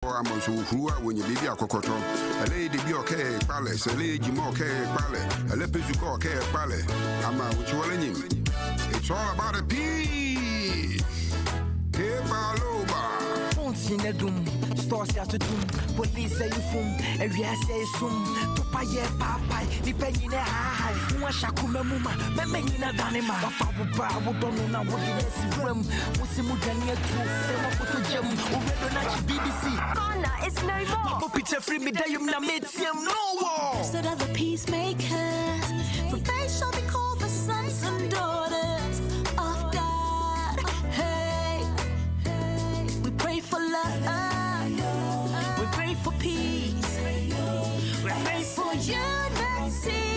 I'm so who when you leave your cocoto. A lady be okay, palace, a lady more okay, ballet, a lepus okay, ballet. I'm out with you. It's all about a peace. KOBA. Phones in a doom, stores at the doom, police say you foom, and we say soon. To pay a papa, depending on how Shakuma Muma, Memina Danima, Papa, who don't know what it is. What's the Mudania to Gem, BBC. Anna, it's no more. Papa picture free me, you made him no war. Instead of the peacemakers, for they shall be called the sons and daughters of God. Hey, we pray for love, we pray for peace, we pray for unity.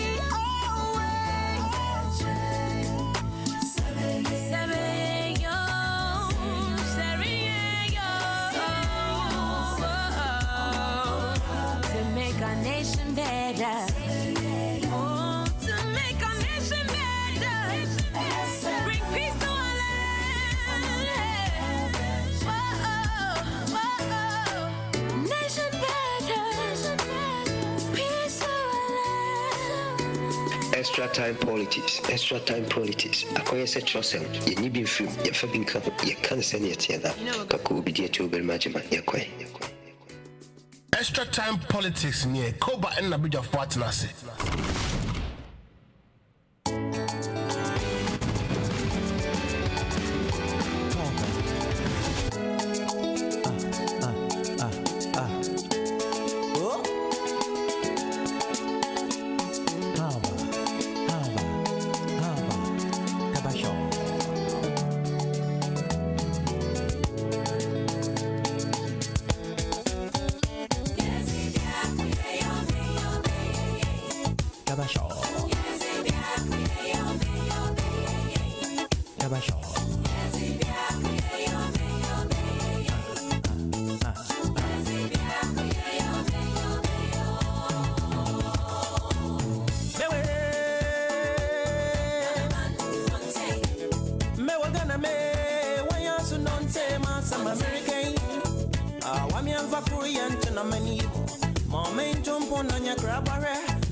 Nation better. Oh, to make our nation better. Bring peace to our land. Whoa, nation better. Peace to our land. Extra time politics. Extra time politics. Akoye se trosem. Ye ni bin film. Ye fa bin kan. Ye kan se ne tiada. Kako bi die to bel majima. Ye kwen. Extra time politics near KOBA and Nabija Fortnasi.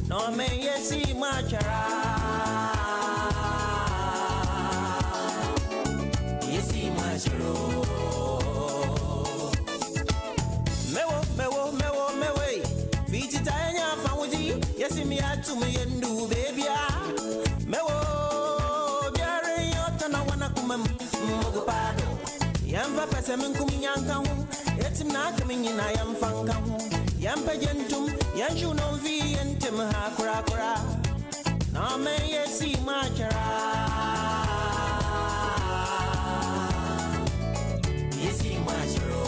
No me yesi machara, yesi macharo. Mewe. Fiti tanya famuji, yesi mi atu me yendu baby. Mewo, biare yotana wana kumem mugupado. Yamba pesa minkumi yankahu, etim na kami na yamfankahu. Yampa jentum, yanshu no vi yentem ha kura. Na me yesi machara. Yesi macharo.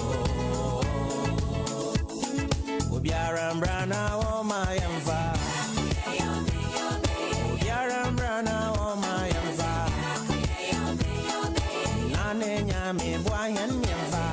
Obiara mbrana o ma yamfa. Obiara mbrana o ma yamfa. Nane nyame bwa yen yamfa.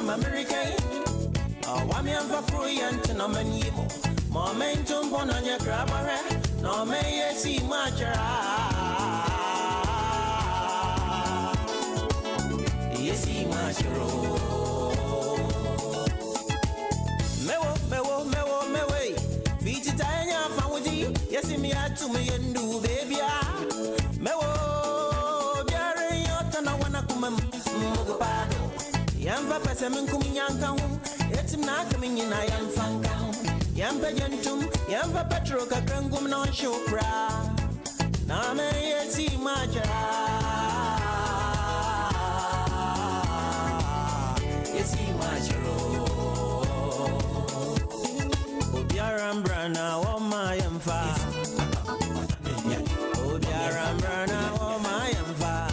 American, wami amfa fruyant no manibo. Momentum ponanya grabare, no me yesi machara. Yesi macharo. Mewe. Fiti tanya famuji, yesi mi atu me yendu baby. Mewo, biare yotana wana kumem Yamva Pesam Kuminyanka, Etimna coming in I am Fanka, Yampagentum, Yamva Petroka Krangum non Shopra, Name Yeti Maja, Yeti Majaro, Obiarambrana, oh my Yamfa, Obiarambrana, oh my Yamfa.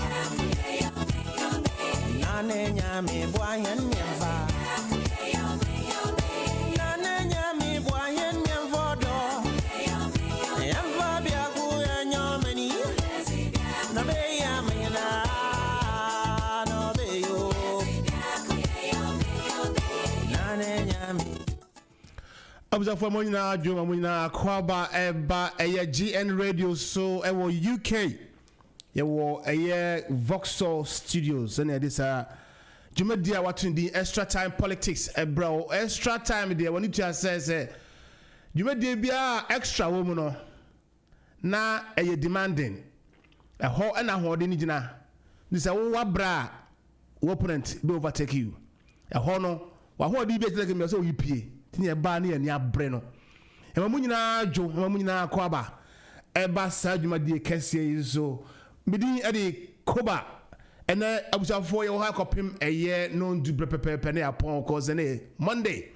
Nanya me boyen mienfa Nanya me boyen mienfodo Yamfa bia ku enyomeni Na be ya me na no be yo Nanya me Abza for monina Juma monina KOBA eba GN radio so ewo UK Yewo Vauxhall Studios and this Jumedia watching the extra time politics bro extra time there when it says Jumedia bia extra woman na demanding a ho and a holding jina this a bra opponent be overtake you a hono wa ho di be like me so you pie tin e ba na ya breno e mamunyina jo mamunyina KOBA eba sa Jumedia kese so Bidi edi KOBA ene abusafo ye ha kopim eye no ndu prepepe na yapon cause ne Monday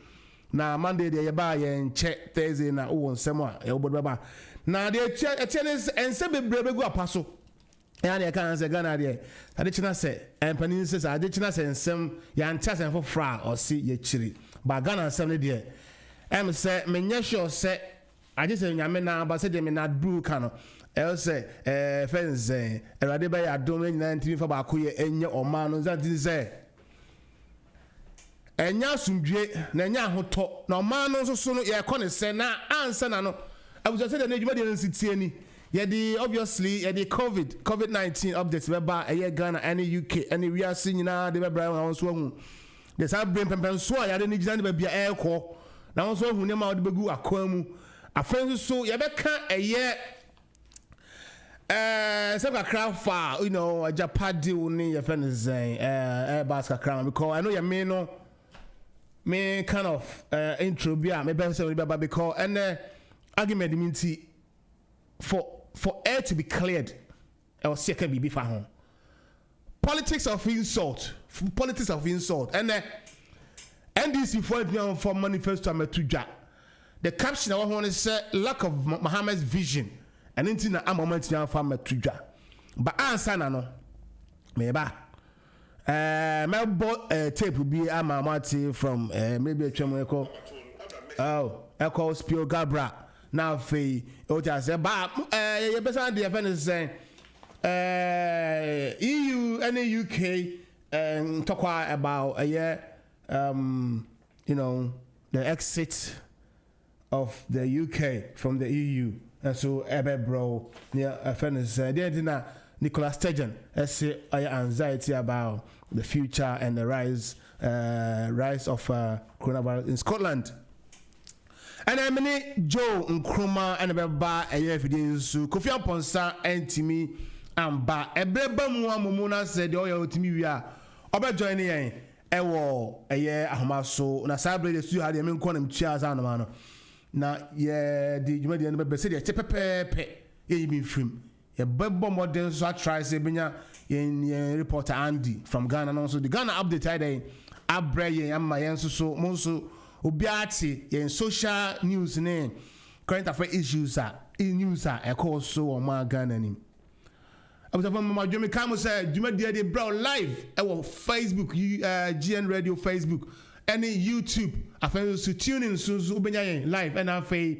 na Monday de ye ba ye nche Thursday na wo nsem a ye obodo ba na de etene ense bebrebe gu apaso ya na kan se Ghana de ade china se empani se ade china se nsem ya ncha se fo fra o si ye chiri ba Ghana nsem ne de em se menye sure se ade se nyame na ba se de me na bru kano else fence erade ba ya dom nyina ntimi fa ba koye enye oma no nzanti se enya asumdwe na enya ahoto na oma no nso so no ye kɔ se na ansa na no abuja se de na djuma de nsitie ni ye di obviously ye di covid-19 updates be ba eye Ghana and UK and we are seeing na de be bra won so hu de sa brain pempen so ya de ni gina de ba bia ekɔ na won so hu ne ma de begu akwan mu afan so ye be ka eye some crowd far, you know, a Japadi only your friend is basket crown because I know you may know me kind of intro be maybe say because and argument mean for air to be cleared or second be for home. Politics of insult and NDC for manifesto ametuja. The caption I want to say lack of Muhammad's vision. And into na moment na farm tudwa ba answer na no me ba me bo tape bi amamati from maybe atwam eko eko spio gabra na fe o ja say ba ye besan de fe say EU and UK talk about you know the exit of the UK from the EU. And so bro near a friend is there Nicola Sturgeon say anxiety about the future and the rise of coronavirus in Scotland. And I mean Joe Nkrumah and ba video so Kofi Aponsa entimi amba ebreba mu said oya otimi wi a oba join yen ewo ahomaso na sabre de su ha de men konam tua za no ma no na ye di juma de be se de chepepepe ye bi film ye bebo modern so try say benya ye reporter Andy from Ghana no so the Ghana update today abre ye amma yen so mo so obiati ye social news ne current affairs issues news e call so o ma Ghana ni abusa from ma jomi kam say juma de brown live e wo Facebook GN radio Facebook any YouTube after so tune in so ubenya live and after your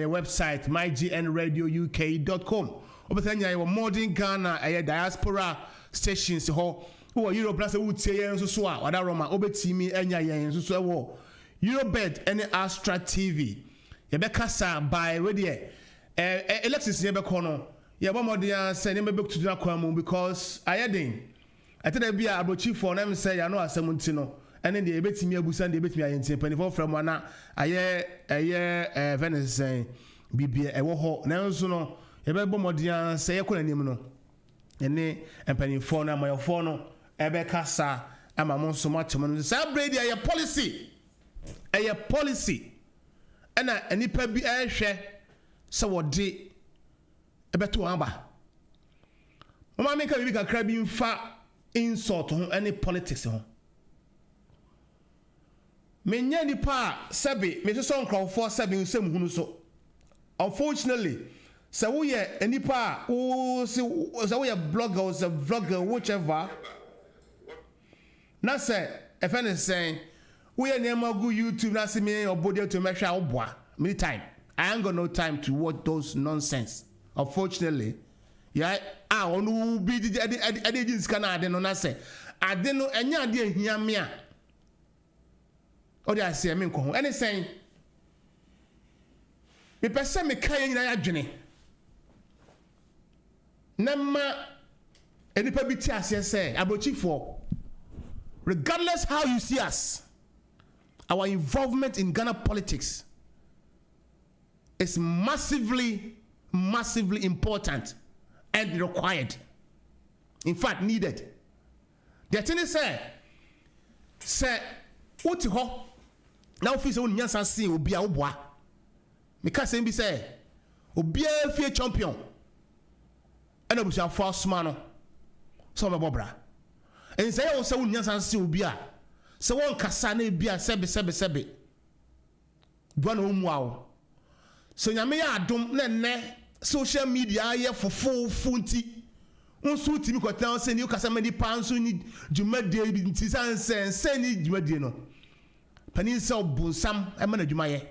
website mygnradiouk.com obetanya your modern Ghana diaspora stations ho who Europe plus would say yen so a wada roma obetimi enya yen so wo Eurobed any Astra TV ye be kasa by we there elections ye be kono ye bo modern say ne be to na kwamu because ayedin I tell you, I brought you for them say, I know as someone to know, and then they bet me a busan, they bet me a penny from one a year, Venice saying, BB, a war, now so no, a baby modian say, I couldn't even know. And they and penny for now, my phone, kasa ama mo nso matom no sa brady a policy ana anipa bi ehwe se wode ebeto aba mama me ka bi kakra bi mfa insult ho any politics ho menya nipa sebe me so nkrofo sebe nsem hunu so unfortunately se wo ye anipa wo se wo ye blogger or a vlogger whichever na se if anything we are near go YouTube na see me obody to make sure oboa many time I ain't got no time to watch those nonsense unfortunately yeah onu bi ade jeans kana ade no na say ade no enya ade ahia me a o dey say me nko ho any saying me pese me kan nyina ya dwene na ma enipa bi ti ase say abochifo regardless how you see us, our involvement in Ghana politics is massively important and required. In fact, needed. The thing is, say, what ho now if you nyansa see obi a oboa. Because say be say obi a fie champion. And obusia force man so me bobra. And say o say nyansa see obi a se won kasa na bia sebe do na omu awo so nyame ya adom na ne social media ye fofo funti unsu timi kwatan se ni kasa mani panso ni dwumade bi nti sanse ni dwumade no pani se obunsam e ma na dwumaye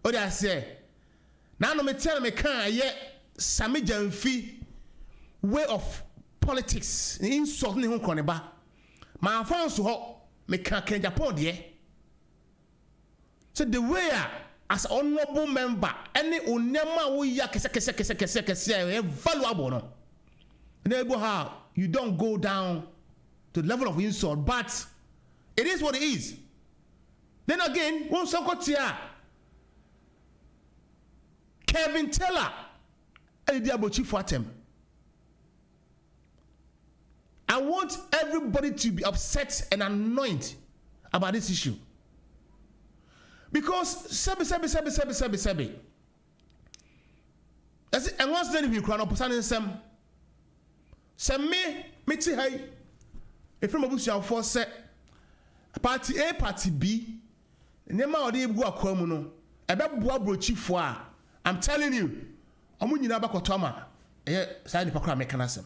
o da se na no me tell me kan ye same jamfi way of politics in sort ni ho koneba ma fanso ho me can Japan there. So the way as honorable member, any unema we ya kese valuable no. Enable how you don't go down to the level of insult, but it is what it is. Then again, one sokotia Kevin Taylor, and the Diabo Chief Watem. I want everybody to be upset and annoyed about this issue. Because sebi. That's it. And once then we crown up standing some me ti hay. If from abusia for set party A party B, nema ode egu akwamu no. Ebe boa brochifo a I'm telling you, omu nyina ba kotoma. Say the pakra mekanasem.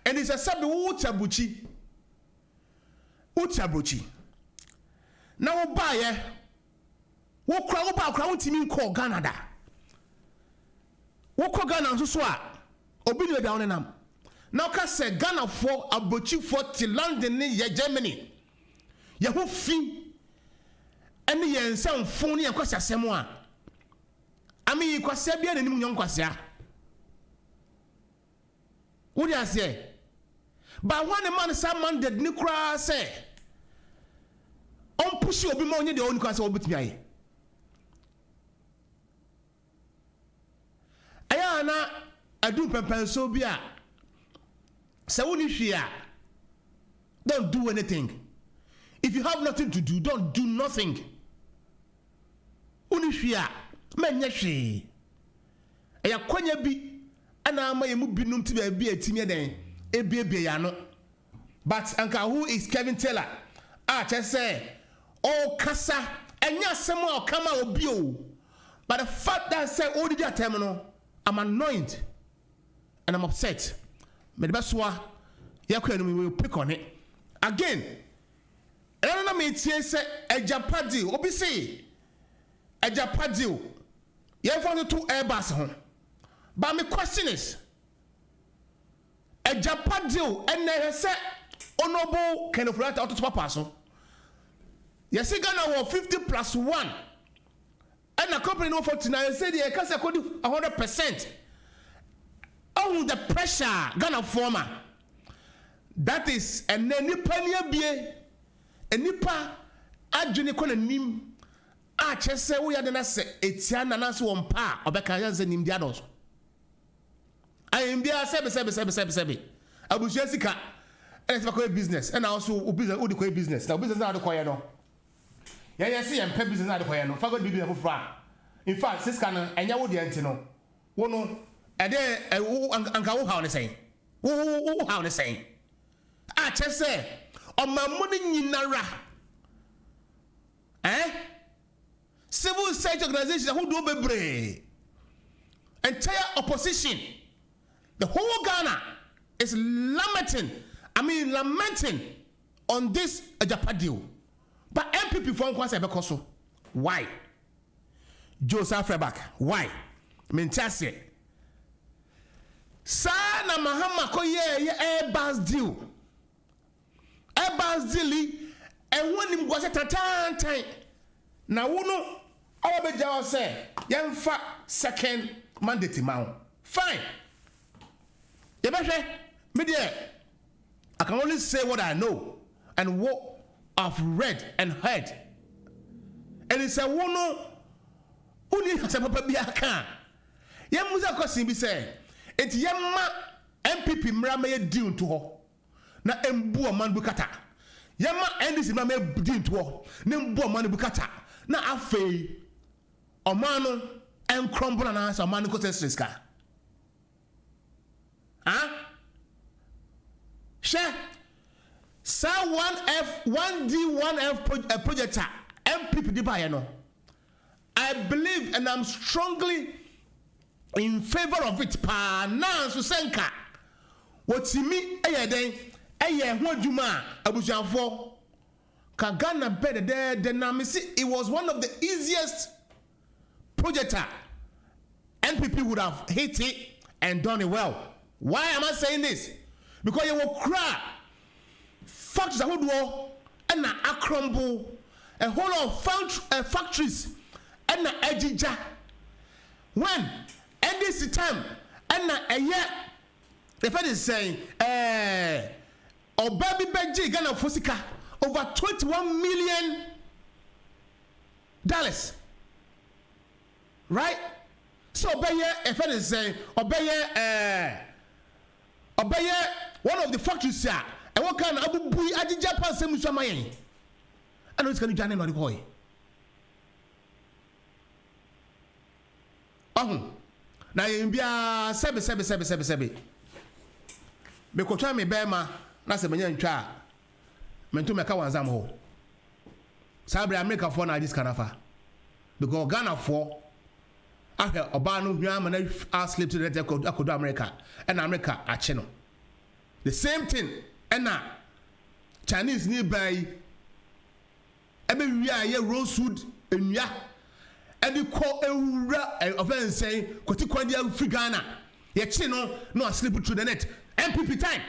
And it's a sabi utabuchi. Now buy wo kra untimi call Ghana da. Wo call Ghana so a obi no down nam. Now ka say Ghana for abuchi for till London ni ye Germany. Ye ho fi ene ye nsan fon ni enkwasa asemo a. Ami kwasa bia nanim nyon kwasa. What do I say? But one man some man did Nikra say on push you be more the own class or bit me. Ayana I do so be a so don't do anything. If you have nothing to do, don't do nothing. Unishia menyashi. Aya kwanya bi ana ama yemu binum ti ba bi atimi den ebie ya no. But anka who is Kevin Taylor? Just say oh kasa enya asem a kama obi o. But the fact that say oh did that time no, I'm annoyed and I'm upset. But the best way we will pick on it again. I don't know me say ejapadi obi say ejapadi you found two Airbus home. But my question is ejapadi and they say honorable kind of right out to papa so yes Ghana 50+1 and the company no 49 said they can say 100%. Oh, the pressure Ghana former. That is and then nipa niabie enipa adwene kɔ nanim a kyese wo yade na se etia nana so won pa obeka yanze nim dia dos ayembia sebe abusia sika and it's a business and also business who the business now business not the choir no yeah see and business not the choir no for God be business for in fact this can and you would the antino one no and then anka wo how ne saying wo how ne saying ah just say on my money nyinara civil society organizations who do bebre entire opposition the whole Ghana is lamenting on this Ajapa deal. But MPP for Nkwasa Bekoso. Why? Joseph Freback. Why? Mentase. Sana Mahama Koye Airbus deal. Airbus deal and when him was at a time. Now uno our bejaw say yemfa second mandate mount. Fine. Media, I can only say what I know and what I've read and heard. And it's a one only has a papa biaka. Yamuza question be say, it's Yamma MPP Mrame due to her. Na embu man bukata. Yamma endis Mrame due to her. Nembu man bukata. Na afe Omano and crumble and answer man koseska. Share. Sa 1F, 1D, 1F project MPP di buy no. I believe and I'm strongly in favor of it. Pa na so senka. Wotimi den ho adwuma abusuafo. Ka Ghana bed there na me see it was one of the easiest project MPP would have hit it and done it well. Why am I saying this? Because you will cry factories that would war and a crumble a whole lot of factories and a ejija when and this time and a year the friend is saying or baby Benji Ghana Fosika over $21 million, right? So obey a friend is saying obey one of the factories here and what kind of abu bui aji Japan same with some I know it's going to join him on the boy. Now in bia sebe me ko twa me bema na se menya ntwa mentu meka wanzam ho sabre America for na this kanafa because Ghana for after Obano Nyama na sleep to the akodo America and America ache no the same thing and na Chinese nearby ebe wi aye rosewood enua and the call offense saying kwati free Ghana ye chi no sleep through the net MPP time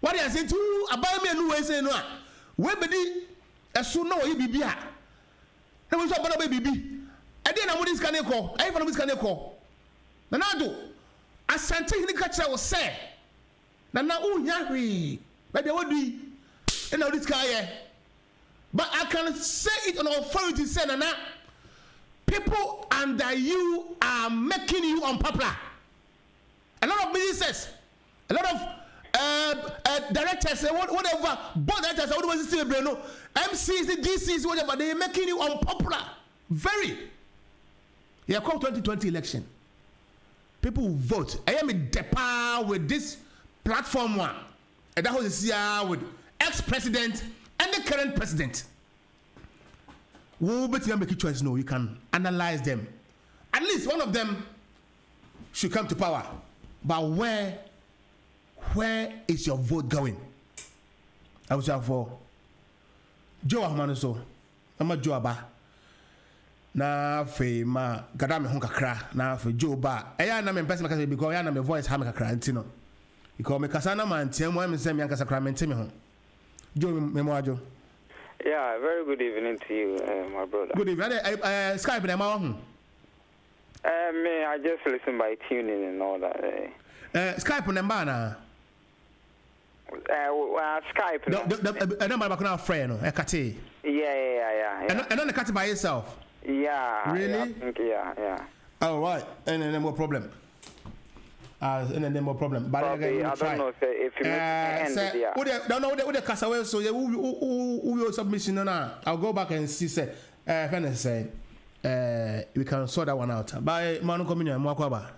what you say to about me no way say no we bedi eso no we bibia na we so about bibi e dey na mo dis kan e call e fa no dis kan e call na do asante hini ka kire wo say na unya hwe but they would be in this guy but I can say it on authority say na people under you are making you unpopular. A lot of ministers, a lot of directors, whatever, board directors, whatever, still no MCs, DCs, whatever, they are making you unpopular. Very. Yeah, call 2020 election. People will vote. I am in depart with this platform one, and that was here with ex-president and the current president. We'll bet you make a choice. No, you can analyze them. At least one of them should come to power. But where is your vote going? I was out for Joe Ahmanuso. I'm a Joe Abba. Na fe ma gada me ho kakra na fe Joe Ba. Eya na me person because eya na me voice ha me kakra ntino. Because me kasa na man tiam wa me se me kasa kra me ntime ho. Joe me mo ajo. Yeah, very good evening to you, my brother. Good evening. Skype na ma ho. Me, I just listen by tuning and all that. Skype number na. Skype. The number back now friend no. Ekate. Yeah. And on the by yourself. Yeah. Really? Yeah, I think, yeah. All right. And no problem. and then more problem. But Probably, I don't know if you with the Casaway, so who submission now. I'll go back and see. Say, we can sort that one out. By Manu Communion and Mwakaba.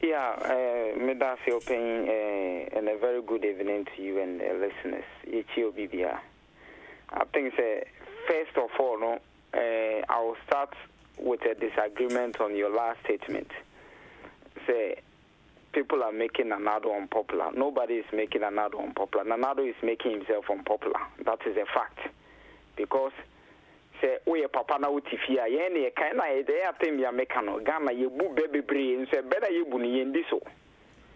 Yeah, Medas your pain and a very good evening to you and the listeners. BBR. I think first of all, no, I will start with a disagreement on your last statement. Say people are making Nanado unpopular. Nobody is making Nanado unpopular. Nanado is making himself unpopular. That is a fact. Because say we papa na utifia yene kind na ide atem ya mekano Ghana yebu bebebre nso better yebu ni yendi so.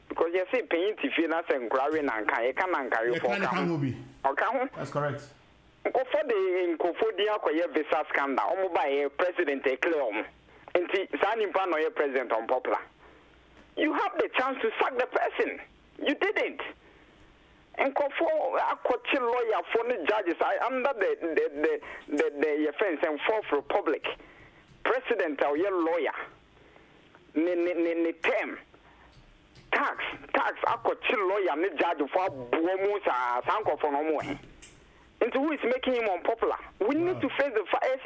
Because you say paying tifia na se nkrawe na nka ye kan nkare for kan. Okay. That's correct. For the Kofodia Koye visa scandal, almost by a president a clear. And signing pan or president unpopular. You have the chance to sack the person. You didn't. And Kofo a coaching lawyer for the judges under the offense and fourth republic. President or your lawyer. Ni term. Tax a coaching lawyer ni judge for Buomusa Sanko for no more. Into who is making him unpopular? We need to face the fire.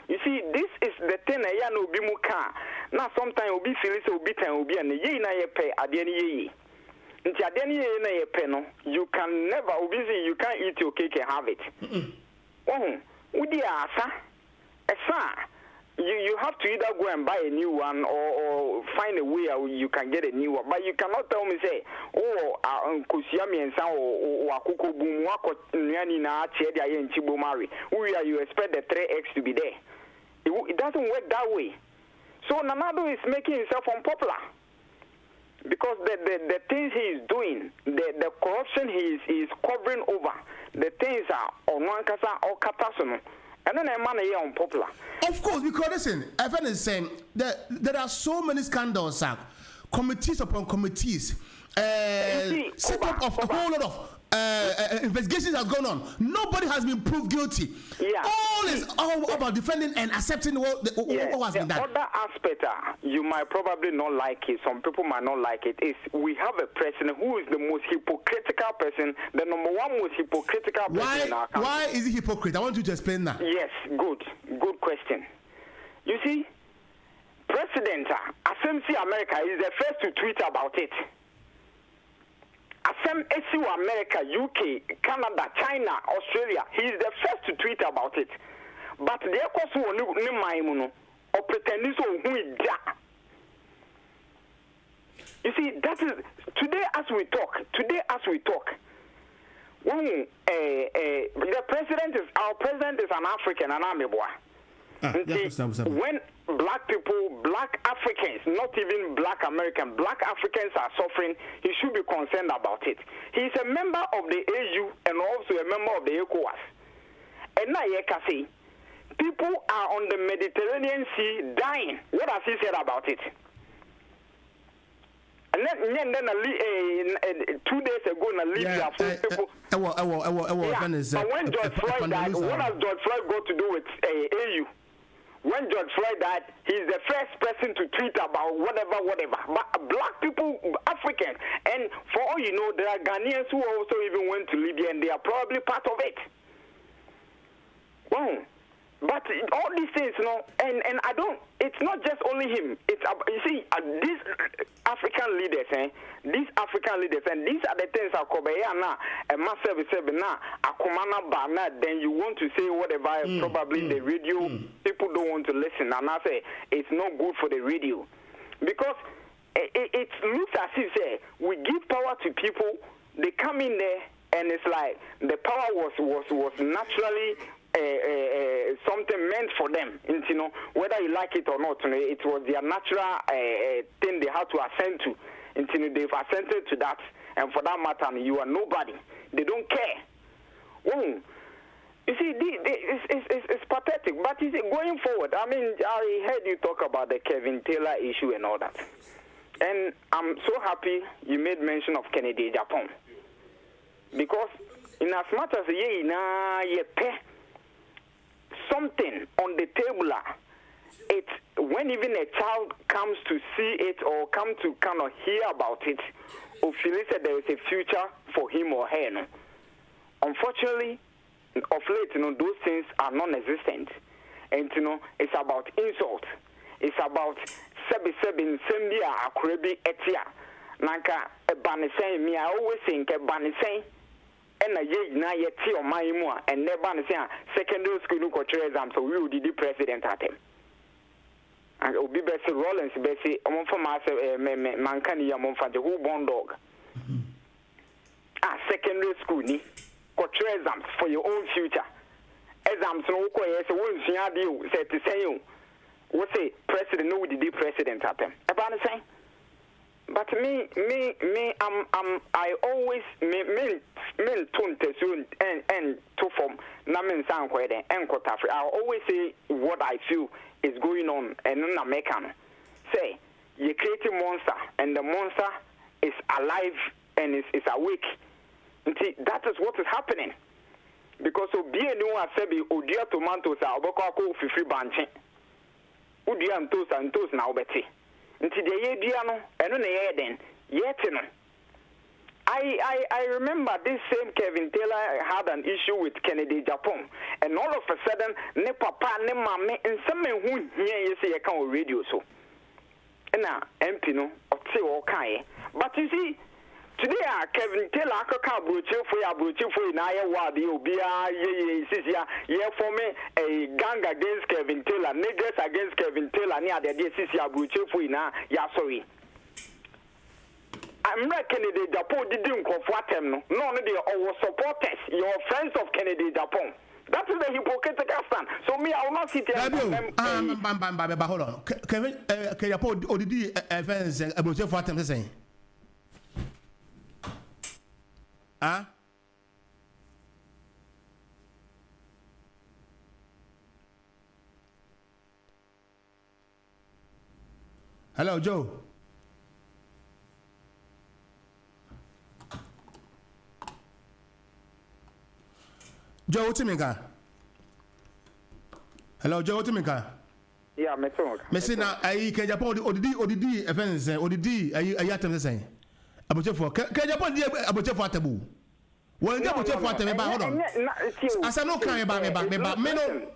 You see, this is the thing. I know bimuka. Now sometimes obi feeling so bitter obi and ye na ye pay adeni ye. Into adeni ye na ye pay no. You can never obi say you can't eat your cake and have it. Oh, udi asa, esa. You have to either go and buy a new one or find a way how you can get a new one. But you cannot tell me say, oh, Kusiami and San or Akuko Boom Wako Nyani na Chedia and Chibo Mari. You expect the 3X to be there. It doesn't work that way. So Nanado is making himself unpopular. Because the things he is doing, the corruption he is covering over, the things are on one kasa or katasono. And then a man here unpopular. Of course, because listen, Evan is saying that there are so many scandals, committees upon committees, set up of a whole lot of investigations have gone on. Nobody has been proved guilty. Yeah. All is all about defending and accepting what has been done. The other aspect, you might probably not like it, some people might not like it, is we have a president who is the most hypocritical person, the number one most hypocritical person in our country. Why is he hypocrite? I want you to explain that. Yes, good question. You see, President Assemblea America is the first to tweet about it. Assem SU America, UK, Canada, China, Australia, he is the first to tweet about it. But the also no maimuno or pretending so who is that. You see, that is today as we talk. When the president is our president is an African and I'm a boy. When black people, black Africans, not even black Americans, black Africans are suffering, he should be concerned about it. He is a member of the AU and also a member of the ECOWAS. And now you can see, people are on the Mediterranean Sea dying. What has he said about it? And then 2 days ago, Libya, people. But when George Floyd died, what has George Floyd got to do with AU? When George Floyd died, he's the first person to tweet about whatever. But black people, Africans, and for all you know, there are Ghanaians who also even went to Libya, and they are probably part of it. Wow. But all these things, and I don't. It's not just only him. It's you see these African leaders, and these are the things that KOBA na a massive na akumana bana. Then you want to say whatever. Probably the radio people don't want to listen, and I say it's not good for the radio because it looks as if we give power to people. They come in there, and it's like the power was naturally. Something meant for them, whether you like it or not, it was their natural thing they had to assent to. They've assented to that, and for that matter, you are nobody. They don't care. You see, it's pathetic. But you see, going forward, I mean, I heard you talk about the Kevin Taylor issue and all that, and I'm so happy you made mention of Kennedy Japan, because in as much as something on the table, it, when even a child comes to see it or come to kind of hear about it, or feel that there is a future for him or her. No? Unfortunately, of late, those things are non-existent. And, it's about insult. It's about sebi sembia akrebi etia. Nanka banisen me, I always think banisen and a ye na yeti or my mua and never banisen secondary school no exam, so we will be the president at him. And Obi Bessie Rollins Bessie, among for myself, Mancani among for the who born dog. Secondary school ni exams for your own future. Exams no ko yes won sua de say to say you. What say president no the president at them. About the same. But me I always me tone soon and to form na men san kwede en kotafri. I always say what I feel is going on and na mekan. Say you create a monster and the monster is alive and is awake. That is what is happening. Because Obi no asebi odia tomatoes a oboko akọ free banche. Odia ntos na obeti. Nti de ye dua no eno na ye den yete no. I remember this same Kevin Taylor had an issue with Kennedy Japan, and all of a sudden ne papa ne mame nseme hu hia ye say ye kan o radio so. Na MP no ote wo kan. But you see today, Kevin Taylor, I broche na ye wadi obia ye sisia ye form a gang against Kevin Taylor, niggas against Kevin Taylor, near the sisia broche na ya sorry. I'm not Kennedy Japan didn't confront them, no, our supporters, your friends of Kennedy Japan. That is the hypocritical stand. So me, I will not sit here and hold on. Kevin Japan odidi events broche for them saying. Huh? Hello, Joe. Joe, what's your name? Hello, Joe, what's your name? Yeah, me too. Me say na ai ke Japan odidi events odidi ai atem say. Abochefo ke Japan di abochefo atabu. Wọ́n jẹ́ abochefo atem ba hold on. Asa no kan ba me no.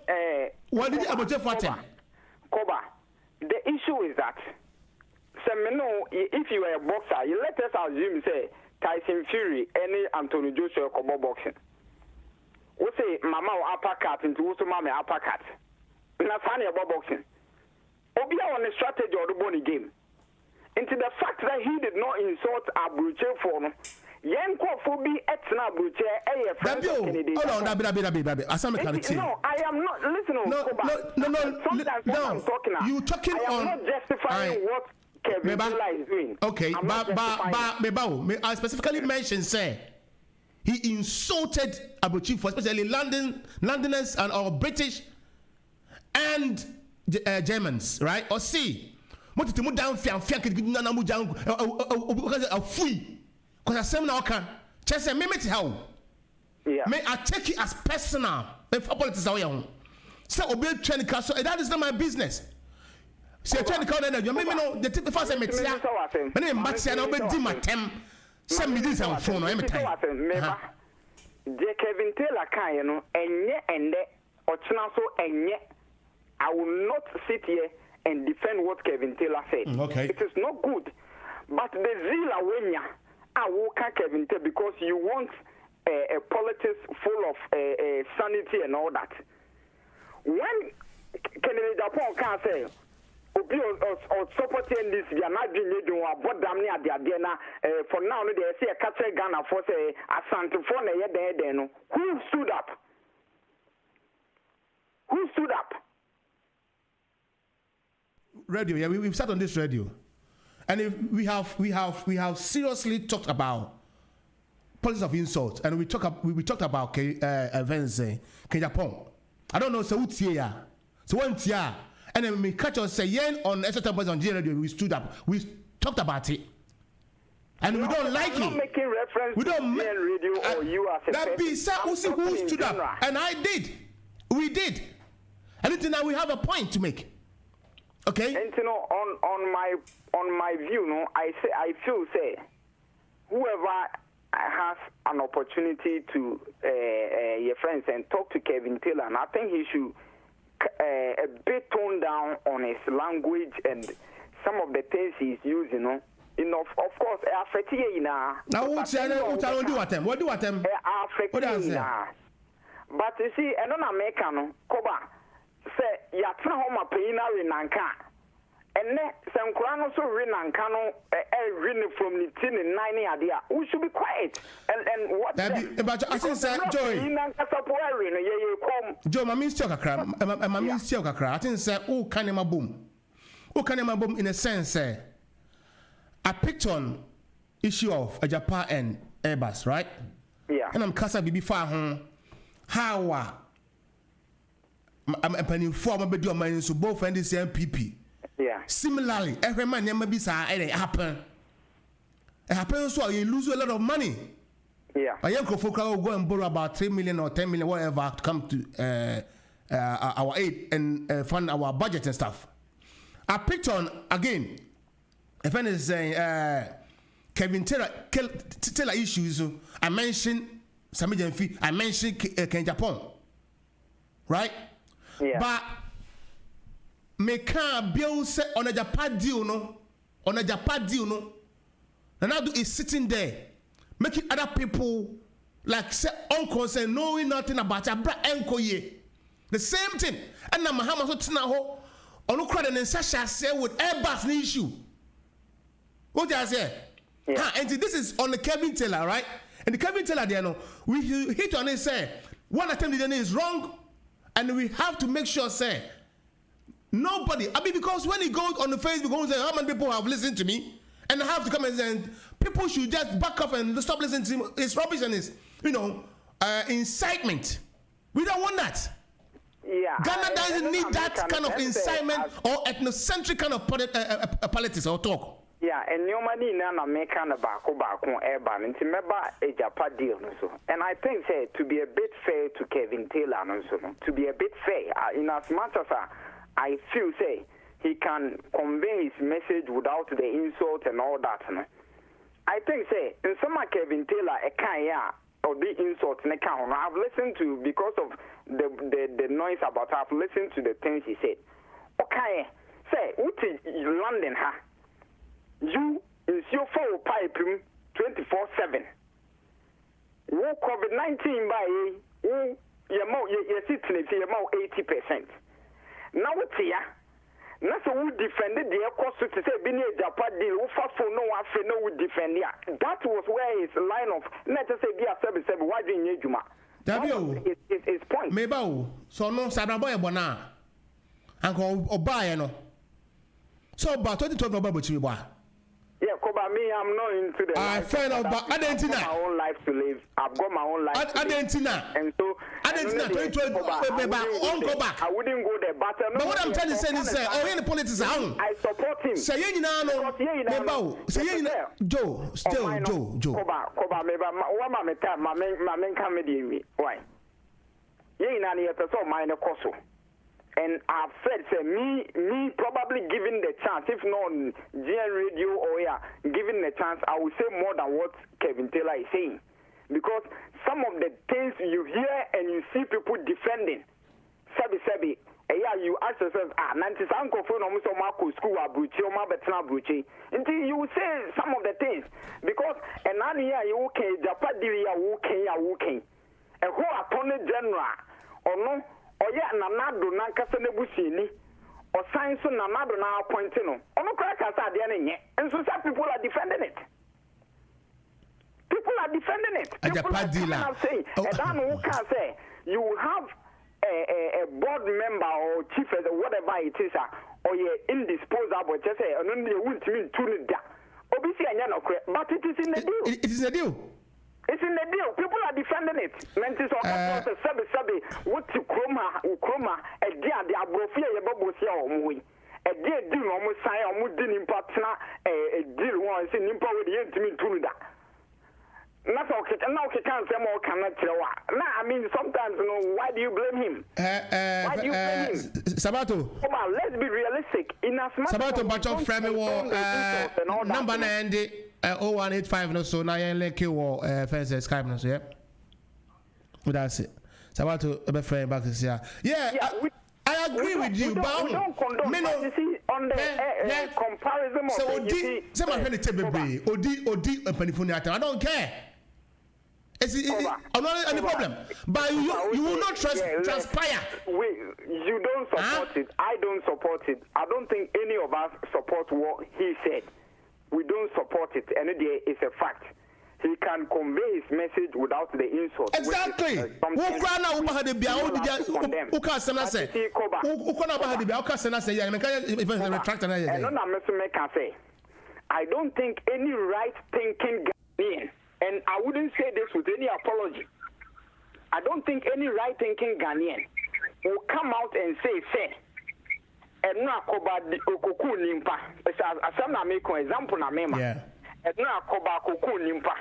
What did abochefo atem? Koba. The issue is that if you are a boxer, you let us assume say Tyson Fury any Anthony Joshua Kobo boxing. We say mama uppercut into also mama uppercut. Na funny about boxing. Obi on the strategy of the bony game. Into the fact that he did not insult Abruche for no. Yen Kofobi etna Abruche a friend of Kennedy. Oh no, no, I am not listening. No. I'm talking about. You talking I am on not justifying what Kevin Taylor is doing. Okay, I specifically mentioned say he insulted Abruche for especially Londoners and or British and Germans, right? Or see. Mo tete mo down fian na mo jang afui cuz asem na oka chese me meti how me I take it as personal if politics are here say obi train ka so that is not my business say train ka na me no the tip first me tia me mbatia na obi di matem say me dis am phone no e me time de Kevin Taylor kan no enye ende ochina so enye I will not sit here and defend what Kevin Taylor said. Okay. It is not good. But the zeal awenya, I will Kevin Taylor because you want a politics full of sanity and all that. When Kennedy Japan can say, Obi or supporting this, they are not doing it, but damn near the Adena. For now, they say a catcher Ghana for say a Santa Fona. Who stood up? Who stood up? Radio, yeah, we've sat on this radio, and if we have seriously talked about politics of insult, and we talked about events in Japan. I don't know so what's here, so one here, and then we catch us say yen on extra time on G radio. We stood up, we talked about it, and we don't like I'm it. Not making reference we don't to radio or you as a that be who stood up, and I did, we did, and until now we have a point to make. Okay. And you know, on my view, no, I feel say whoever has an opportunity to your friends and talk to Kevin Taylor, and I think he should a bit tone down on his language and some of the things he's using, you know. Of course, affect you now. Now what do at them? What do at them? Affect you now. But you see, I don't American Koba say yatra home a payina in Nanka. And then some crown also rin and cano from the tin and 90 idea. We should be quiet. And what but I think Joy. Joe, my minister kakra, my minister kakra. I think say oh kanema boom. Oh kanema boom in a sense I picked on issue of a Japan and Airbus, right? Yeah. And I'm kasa bibi far home. How I'm a penny for my bed my so both and the same PP. Yeah. Similarly, every man never be it happen. It happens so you lose a lot of money. Yeah. A young folk will go and borrow about 3 million or 10 million, whatever, to come to our aid and fund our budget and stuff. I picked on again. A friend is saying Kevin Taylor issues. I mentioned Samijan fee. I mentioned Ken Japan, right? Yeah. But me can't build on a Japan deal, no. On a Japan deal, no. And now is sitting there, making other people like say uncle say knowing nothing about your bra uncle ye. The same thing. And now Mahama so tina ho. Onu crowd and Sasha say with Airbus ni issue. What do I say? Yeah. And this is on the Kevin Taylor, right? And the Kevin Taylor there, no, we hit on it say one attempt is wrong, and we have to make sure say nobody. I mean, because when he goes on the Facebook and say how many people have listened to me, and I have to come and say people should just back off and stop listening to him. It's rubbish and it's incitement. We don't want that. Yeah. Ghana doesn't need that kind of incitement or ethnocentric kind of politics or talk. Yeah, and your money na American back on airban and remember a Japan deal so. And I think say to be a bit fair to Kevin Taylor so, to be a bit fair in as much as I feel say he can convey his message without the insult and all that. No? I think say in some Kevin Taylor a kind or the insult in account. I've listened to because of the noise about I've listened to the things he said. Okay, say what is London ha? You is your phone pipe 24/7. Wo COVID-19 by you sitting if you're 80%. Now what's here? Now so we defended the cost to say being a Japan deal. We fought for no one no we defend yeah. That was where his line of let us say be a service why didn't you Juma? His point. Maybe so no Sabraboy Bona. Uncle Obaya no. So about 2012 about you boy. Yeah, Koba, me, I'm not into the I find out about Argentina. I've got my own life to live. I've got my own life Argentina. And so Argentina 2012 I wouldn't go there. But what I'm trying to say is oh in the politics I support him. Say you know say you Joe Koba maybe what my men come with why? You know you person mine koso. And I've said, say, me probably given the chance, if not on GN radio or given the chance, I will say more than what Kevin Taylor is saying. Because some of the things you hear and you see people defending, Sebi, you ask yourself, 90 uncle for no Marco school, Abruchi, or Mabetina Bruchi, until you say some of the things. Because, and now you okay, Japan, you okay, and who attorney general, or no? Oya nanado na nkasa na busini o sign so nanado na appoint no ono kra kasa de na nye and so some people are defending it. People are defending it. People are saying and who can say you will have a board member or chief or whatever it is or you indisposable just say no dey won't mean to da obisi anya no kra but it is in the deal. It is a deal. It's in the deal. People are defending it. Mentis on Sabi, what to Kroma, a dear, the Abrofia, Babosia, or Mui. A dear deal almost sign or Mudin in partner, a deal once in Impa with the intimate Tunda. Not okay, can't say more cannot tell. Nah, I mean, sometimes, why do you blame him? Why do you blame him? Sabato. Come on, let's be realistic. In as much Sabato, but your friend number 0185 no so now you link you fence Skype no so yeah. That's it. Sabato a friend back this year. I agree with you, but we don't condone. You see, on the comparison of so the Odi Penifuniata. I don't care. It's not any problem. But you will not transpire. You don't support it. I don't support it. I don't think any of us support what he said. We don't support it. And it's a fact. He can convey his message without the insult. Exactly. I don't think any right-thinking Ghanaian, and I wouldn't say this with any apology, I don't think any right-thinking Ghanaian will come out and say, and no KOBA okuku nimpa. Asam na make an example na mema. And no KOBA okuku nimpa.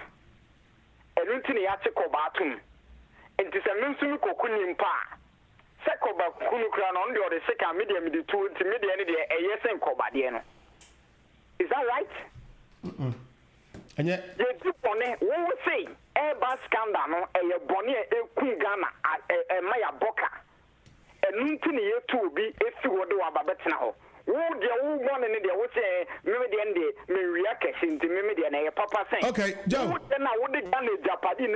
And until ya che KOBA atum. And this a mensu okuku nimpa. Se KOBA kunu kra na on the second media me the two media ni the yesen KOBA de no. Is that right? And yet the people we say Airbus scandal no e boni e kun Ghana e maya boka. And nothing here to be if you would do about better now. Who the one in the say, maybe the end, may react into maybe the papa saying, okay, Joe. Then I would have done the Japanese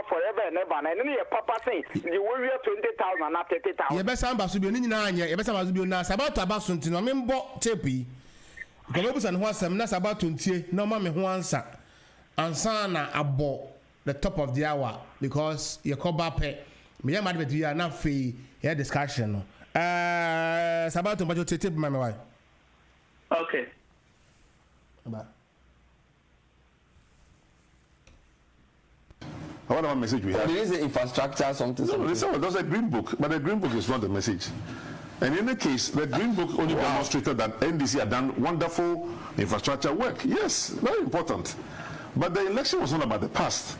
forever and ever. And then your papa saying, you will wear 20,000, not 30,000. You best ambassador be in Nanya, you best ambassador be nice about Tabasuntin. I mean, bought Tepi. Colobus and Wasam, that's about 20, no mammy who answer. And Sana abo the top of the hour because your KOBA pay. Me am admit you are not free. Yeah, discussion. Sabato, but you take my wife. Okay. Bye. What about message we have? There is an infrastructure, something. No, there's a green book, but the green book is not the message. And in the case, the green book only demonstrated that NDC had done wonderful infrastructure work. Yes, very important. But the election was not about the past.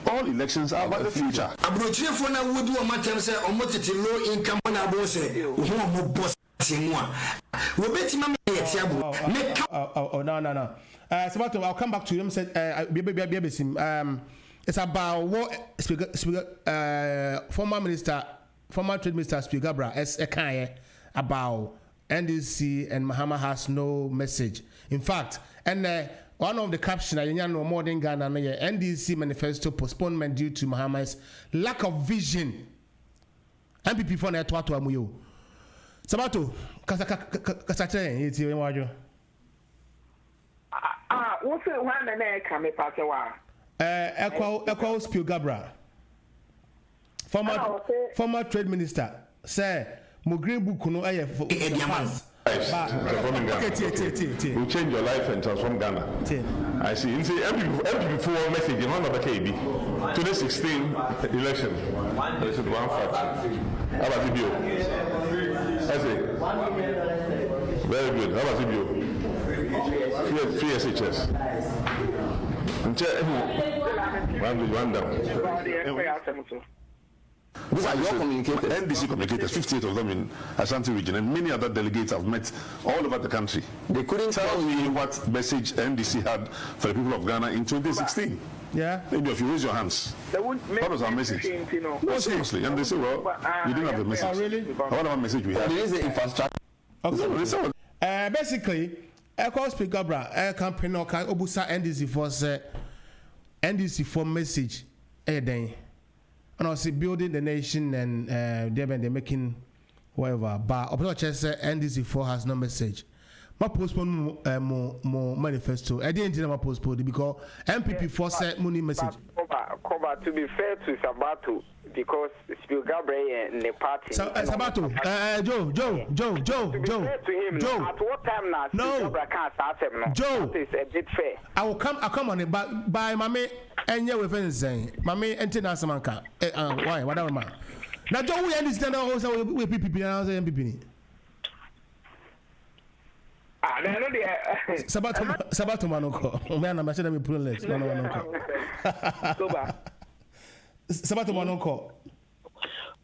All elections are about the future. No. Sabato, I'll come back to you. It's about what former Trade Minister Speaker Gabra Ekaye about NDC and Mahama has no message. In fact, and one of the captions I know more than Ghana, NDC manifesto postponement due to Mahama's lack of vision. MPP for network to Amuyo. Sabato, Kasate, it's your wajo. What's the one that may come a part of Echo Spew Gabra, former Trade Minister, say, Mugribu Kuno Aye for will change your life and transform Ghana. I see. You see, every message in one of the KB 2016 election. This is one fact. How about Ibio? I see. Very good. How about Ibio? Free SHS. One down. These are your communicators. NDC communicators, 58 of them in Ashanti region, and many other delegates I've met all over the country. They couldn't tell me what message NDC had for the people of Ghana in 2016. Yeah. Maybe if you raise your hands. What was our message? No, seriously. And they say, well, you didn't have the message. Oh, really? What about message we had? There is the infrastructure. Okay. Basically, Echo Speaker Gabra, campaign Obusa NDC for message. And I see building the nation and they're making whatever. But NDC4 has no message. My postpone more manifesto. I didn't know postpone because MPP4 said money message. KOBA, to be fair to Sabato, because Speaker Gabriel and the party. Sabato, Joe. At what time now? No. Can't start him now. Joe, that is a bit fair. I'll come on it, but by my man and you with anything. My man and Tina Samanka. Why? Whatever man. Now, Joe, we understand also with PPP and MPP. Sabato Manoko. Man, I'm actually pulling Koba. Sabato Manoko.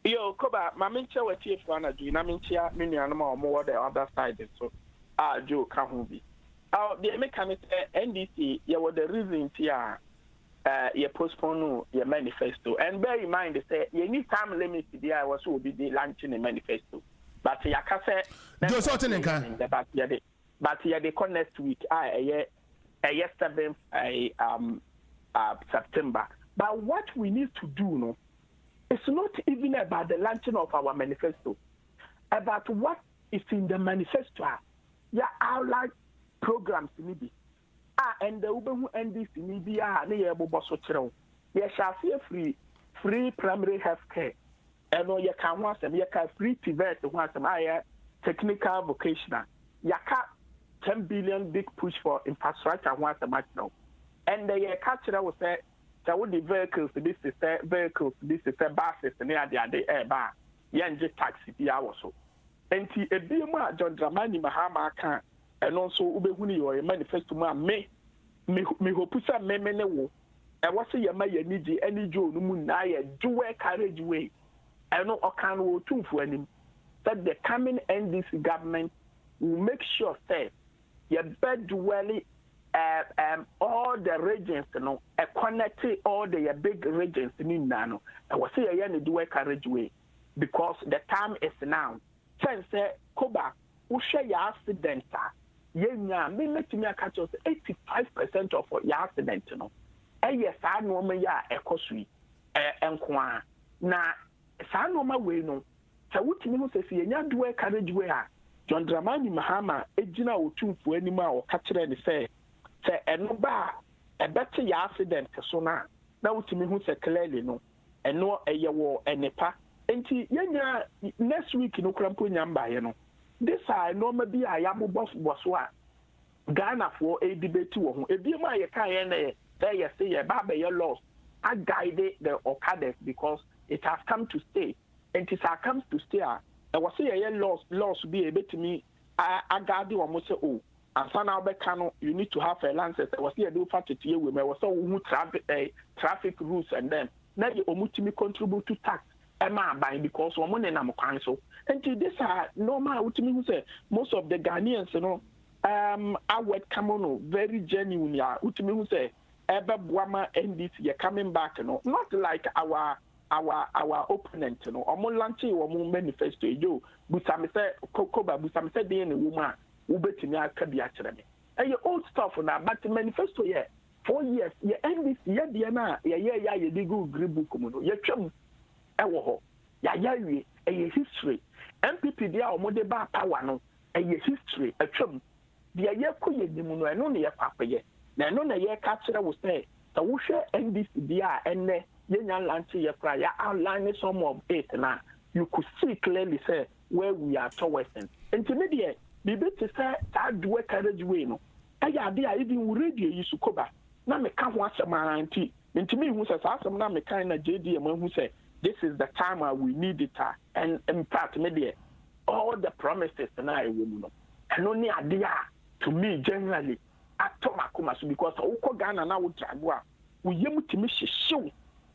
Yo, Koba, my mentor was here for an adrenaline, I mean, many animal more the other side. So, Joe can't be. The mechanic NDC, you were the reason here. You postpone your manifesto, and bear in mind that you need time limit. There was will be the launching a manifesto, but you can say but yeah, they come next week. Yesterday, September. But what we need to do, no, it's not even about the launching of our manifesto, about what is in the manifesto. Yeah, outline programs maybe. And the Uber NDC Nibia, near Boboso. Yes, shall see free primary health care. And no, you can want them, you can free TVET, want some higher technical vocational. Yaka 10 billion big push for infrastructure, want a much now. And the culture was say, there would be vehicles, this is vehicles, this is buses, and the air bar, Yanji taxi, the hour so. And a Bima John Dramani Mahama can. And also ubehuni or manifesto ma me hopusa me wo e wase ye ma ye niji any jo no mu na ye duwe carriage way and no okan wo tumfu anim that the coming NDC government will make sure say ye bed well all the regions no connect all the big regions ni na no e wase ye ne duwe carriage way because the time is now sense Koba uhwe ya accident yenya me metimi catch us 85% of your accident no yes I know me ya ekosui enkoa na sa no ma we no sa wutimi ho se yenya do carriage way a John Dramani Mahama ejina otumfu anim a o ka kire ne se eno ba e bete ya accident so na wutimi ho se clearly no eno eye wo enepa enti yenya next week no krampo nyamba ye no this are normal be a yabo boss a Ghana for a debate to who a be my kind there say a baba your loss. I guided the Okadas because it has come to stay. And it has come to stay. I was say a loss be a bit to me. I guard you almost oh and son Albecano, you need to have a lancet. I was here do fat to you with me was so who traffic rules and then now you omutimi contribute to tax. Emma buying because woman and I'm council. And this are normal ultimately who say most of the Ghanaians, you know, I would come on very genuine, yeah, ultimately who say Eba Bwama NDC you're coming back, you know, not like our opponent, you know, or more launching or more manifesto, you, but some say Koba, but some say the any woman who bet me I can be actually. And your old stuff now, but the manifesto, yeah, 4 years, yeah, NDC, yeah, Diana, yeah, you dig good book, you chum. Ewo ya a history MPP dia omode ba power no a history atwam dia ye koye nimu no eno ne ye papaye na eno na ye ka kire wo say so wo hwe NDC dia enne ye nyan lance ye kra ya outline some of it na you could see clearly say where we are towards intermediate bibi to say that do carriage way no aya dia even radio yisu Koba na me ka ho asema anti ntimi hu say asem na me kan na JD am hu say this is the time we need it, and in fact, maybe all the promises and I will know. And only idea to me generally at Tomakumas because Oko Ghana now would Jagua. We able to miss show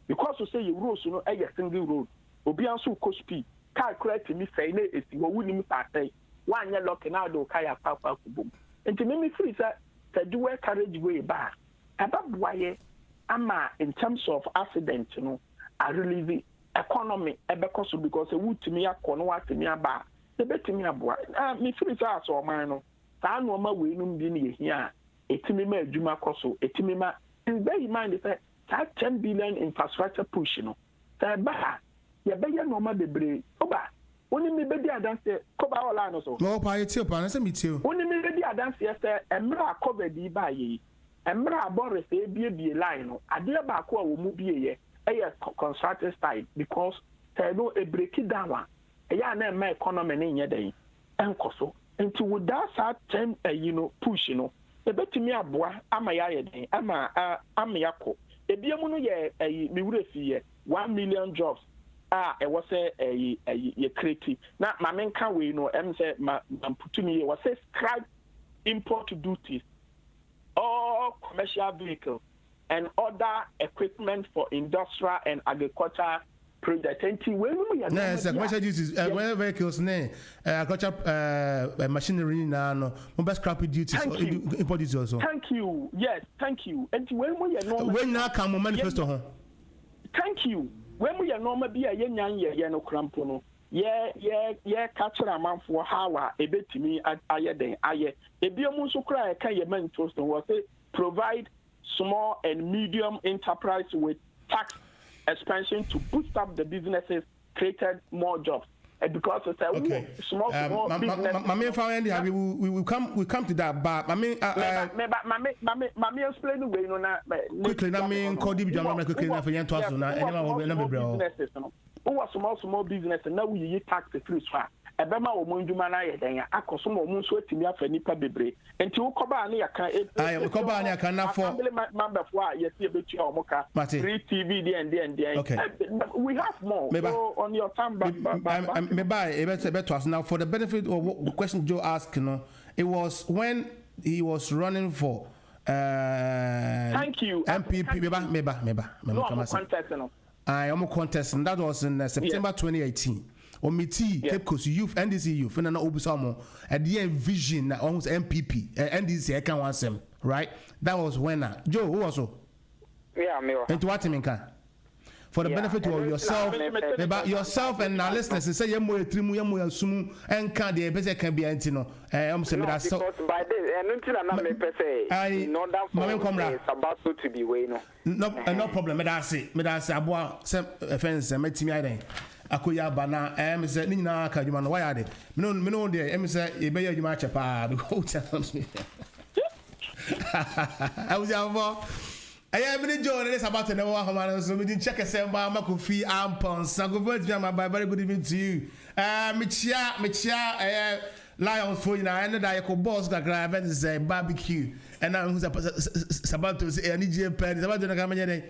because you say you rose, you know, a single road. Obiansu Cospi, calculate me say, it's your winning party. 1 year locking out the Kaya Papa boom. And to me, free that do a carriage way back. About why Ama in terms of accident, you know, I really economy because a wood to me a corner what to me about the bet to me a boy. Me free as or mine. I know my way no be here. A timima Juma Coso, a timima, and bear in mind that 10 billion infrastructure push, you know. That bah, ya bear no ma debre. Oba, only me be a dance, Koba or Lano so. No, by it's your partner, me too. Only me be a dance, yes, and Mra cover the by ye. And Mra Boris, a be line, a dear Bakua will move ye. Constructed side because they know a break it down one. A young my economy in your day. And Coso, and to would that start 10 push, you know. A bet to me a boy, I'm a yard, I'm a yako. A biamuno ye, me would see 1 million jobs. It was a creative. Now, my man can't we know, M said, my put to me was a scribe import duties, all commercial vehicles, and other equipment for industrial and agricultural projects. Yes, commercial duties, vehicles, agricultural machinery, no, scrappy duties, import duties also. Thank you. Yes, thank you. And when we are normal, when now come manifesto. Thank you. When we are normal, be a young no crampono. Yeah, capture a man for how a bit to me at Ayade. Aye, a biomuso cry, can you man toast and was it provide small and medium enterprise with tax expansion to boost up the businesses, created more jobs. And because it's a small business. We will come to that, but I mean, explain the way quickly. I mean, quickly enough for you to answer. Who was small business and now we tax the free swap. A bema or Mundumana, a cosmo moon sweating up for Nipa Bebre. And to Kobani, I cannot for member for yes, you bet your mocha, 3 TV, and okay. We have more on your time, but maybe now for the benefit of the question Joe asked, it was when he was running for thank you. MPP, I am a contest, and that was in September 2018. On MITI, Cape Coast Youth, NDC Youth, and Obusamo, at the end vision, almost MPP, NDC, I can want them, right? That was when, Joe, who also? Yeah, and to what him for the benefit of yourself, about yourself and our listeners, and say, Yamu, Trimu, Yamu, Sumu, and can the best can be Antino. I'm saying that so. By this, and until I'm per se, no doubt it's about to be way, no problem. Medasi, Abua, some offense, and met me. Akoya bana say nina ka djuma no why ade me no de say e be ya djuma chepa because I was avo I am in joy this about the one homa so me check semba makofi ampon sagovo djuma my very good evening to you me chia Lions for you now and that you boss ga grab and say barbecue and now who's about to say any JP about to na kamanya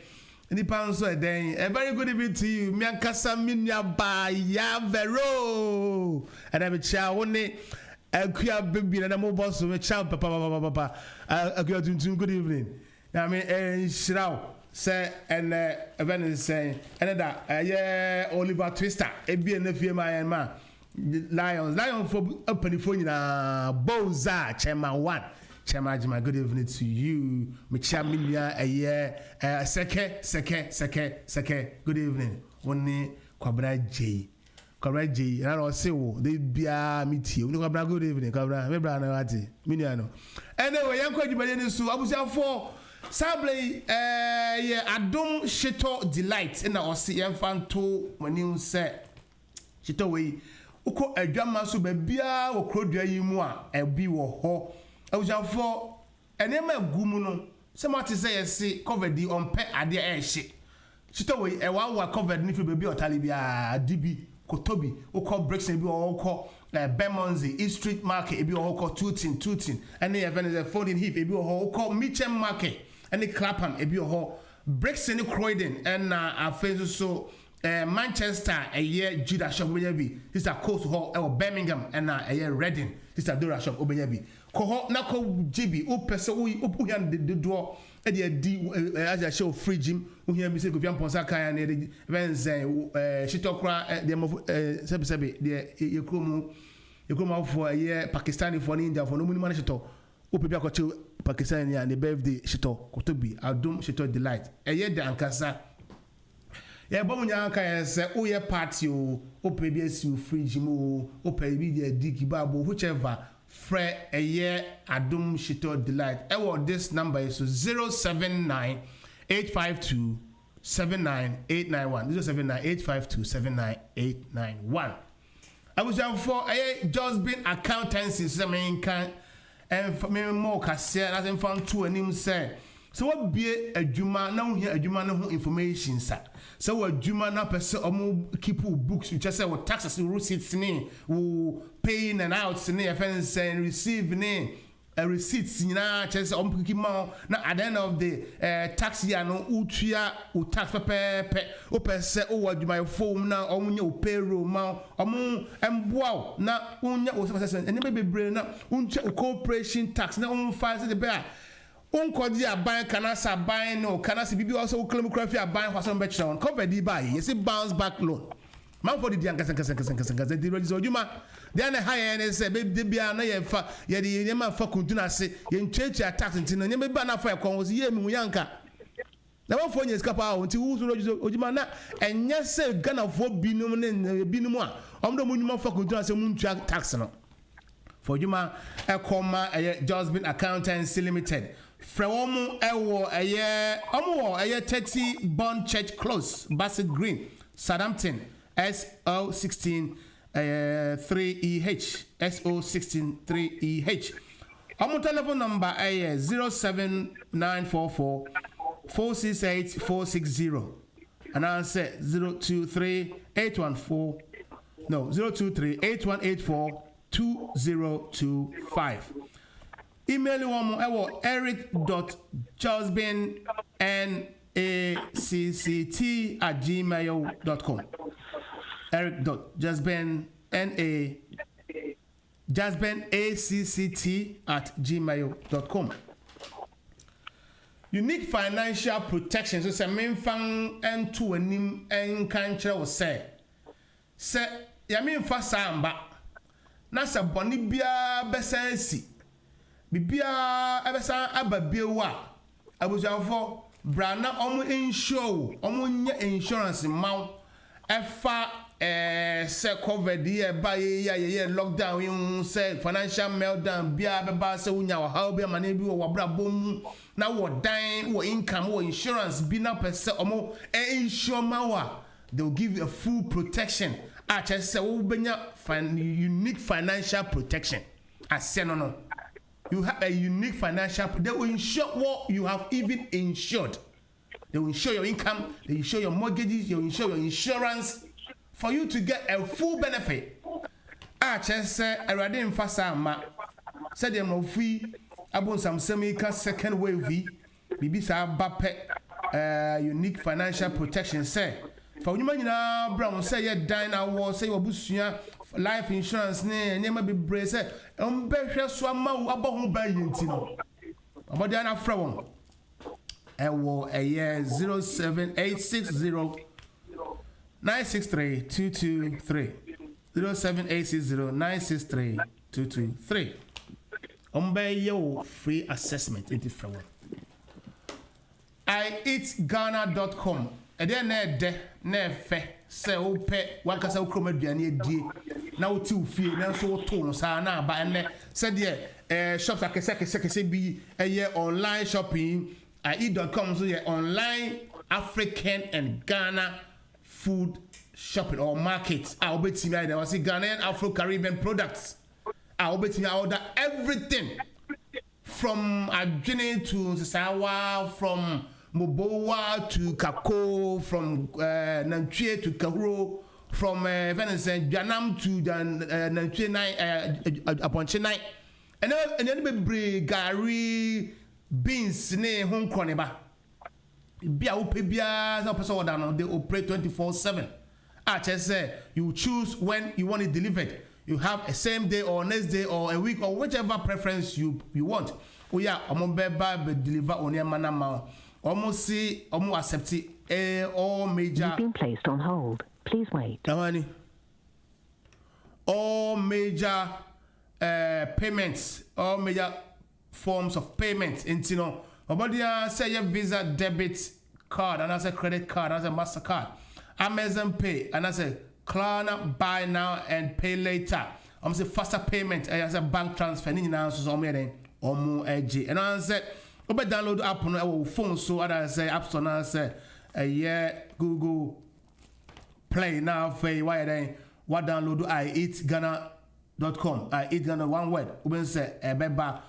Ni panso then a very good evening to you. Me ankasa minya ba ya vero. And I'm a child one akuya baby na mo boss me child papa. Akuya tuntum good evening. I mean shiraw say and event is saying and that Oliver Twister e bi na fie ma Lions for open phone na Boza Chairman 1. Chairman, good evening to you. Michaminia, a year, seke. Good evening. One Kwabra J. And I was say, they be a meet you. Good evening, Kwabra. Maybe Miniano. Anyway, young Kwabra, so I was out for Sable, Adom Shito Delight, and I was seeing fan to when you said, Shito way, Uko a drama so baby, or Crodia Yimua, and be ho. I was out for a name of Gumuno. Somebody say, see, covered the on pet at the air shit. She told me a while covered Nifu baby or Talibia, DB, Kotobi, who called Bricks and be all called Bemonzi, East Street Market, a be all called Tooting, and the event is a folding heap, a be all called Mitcham Market, and the Clapham, a be all Bricks and Croydon, and our face so. Manchester, a year Judah shop, Obeyabi. This is a Coast Hall, or Birmingham, and a year Reading. This is a Dora shop, Obeyabi. Cohort, Nako GB, Upesa, Uyan the door, and the as I show free gym, who hear me say, Gupian Ponsaka, and the events, Shitokra, the Sebi, the Yakumo for a year, Pakistani for India, for no money Shito, Upiaco, Pakistani, and the birthday Shito, Kotobi, Adum Shito Delight, a year the Ankasa. Yeah, but when you say, oh, yeah, party, oh, PBS, you free gym, oh, PB, Dicky Babu, whichever, Fred, a year, Adum Shito Delight. This number is 079 852 79891. 079 852 79891. I was out for a just been accountancy, some kind, and for me more cassia, as in found two and him said. So what be a Juma now here a Juma no information, sir. So what Juma na person omo keep books which I say what taxes receipts ni who paying and out ni offense and receive ni receipts nyina chese ompiki ma na at the end of the tax year no utua u tax pepe o pese o waduma phone na omunya o payroll ma omu emboa na unya o se ene bebre na unche o corporation tax na unfa se de be a unkodi aban kanasa aban no kanasa bibi also claim craft aban for some better on cover di buy you see bounce back loan man for the kasa the register ojuma they na high and say be bia na ye fa ye de ye ma fa kuntu na se ye nchechi tax ntin na be na fa e kon ye mi yanka na one for nyes kapa o nti wu so register ojuma na enye se Ghana for binum ne binum a omdo munuma fa kuntu na se muntua tax no for ojuma e koma just been accountants limited Frewomu ewo omo 30 Bond Church Close, Bassett Green, Southampton, SO16 3EH, SO16 3EH. Omo telephone number 07944 468 460. And answer 023 8184 2025. Email eric.jasbin@gmail.com. eric.jasbin@gmail.com. Unique financial protection. So say main fan and to anim and cancer or say yamin fa samba na sa boni bia besensi bibia abesa ababiewa abusuafo brana omo insure omo nya insurance maw efa se covid ye ba ye lockdown yin se financial meltdown bia beba se unya wa how bia mane bi wo bra bom na wo dan wo income wo insurance bi na pese omo insure mawa they will give you a full protection just say wo benya unique financial protection ase no you have a unique financial. They will insure what you have even insured. They will insure your income. They insure your mortgages. They will insure your insurance for you to get a full benefit. Just say I read in fasa ma. Said them no free. Abon some semi-can second wave. Bibi sa bape unique financial protection. Say for you man na brown say you dine award say you busuya life insurance ne nyema be brace ombehwe so ama wo abohu ba yenti no obodi ana fra won ewo 07860 963 223 07860 963 223 ombe free assessment into fra won ieatghana.com ede na ede na efe se wo pe wankasa wo kroma aduane adie na wo ti wo fie na so wo to no sa na aba ene se de shops akese bi online shopping ieat.com so online African and Ghana food shopping or market obetimi I was Ghanaian Afro-Caribbean products obetimi order everything from adjini to Sasawa, from Mobowa to Kako, from Nantwie to Kahuro, from Venice, Janam to Nantwie upon Chennai. And then we Gary beans ne home corneba. Bia upebia no person order they operate 24/7. Just say you choose when you want it delivered. You have a same day or next day or a week or whichever preference you want. Oh yeah, beba be deliver on your manama. Almost see, almost accept all major. You've been placed on hold. Please wait. All major payments, all major forms of payments. And you know, about say your Visa debit card, and as a credit card, as a MasterCard, Amazon Pay, and as a Klarna buy now and pay later. I'm say faster payment as a bank transfer. Ni now so somewhere omo edge. And I said, obe download the app on our phone. So I say App Store now say Google Play now for why then what download ieatghana.com. ieatghana one word. Obe say beba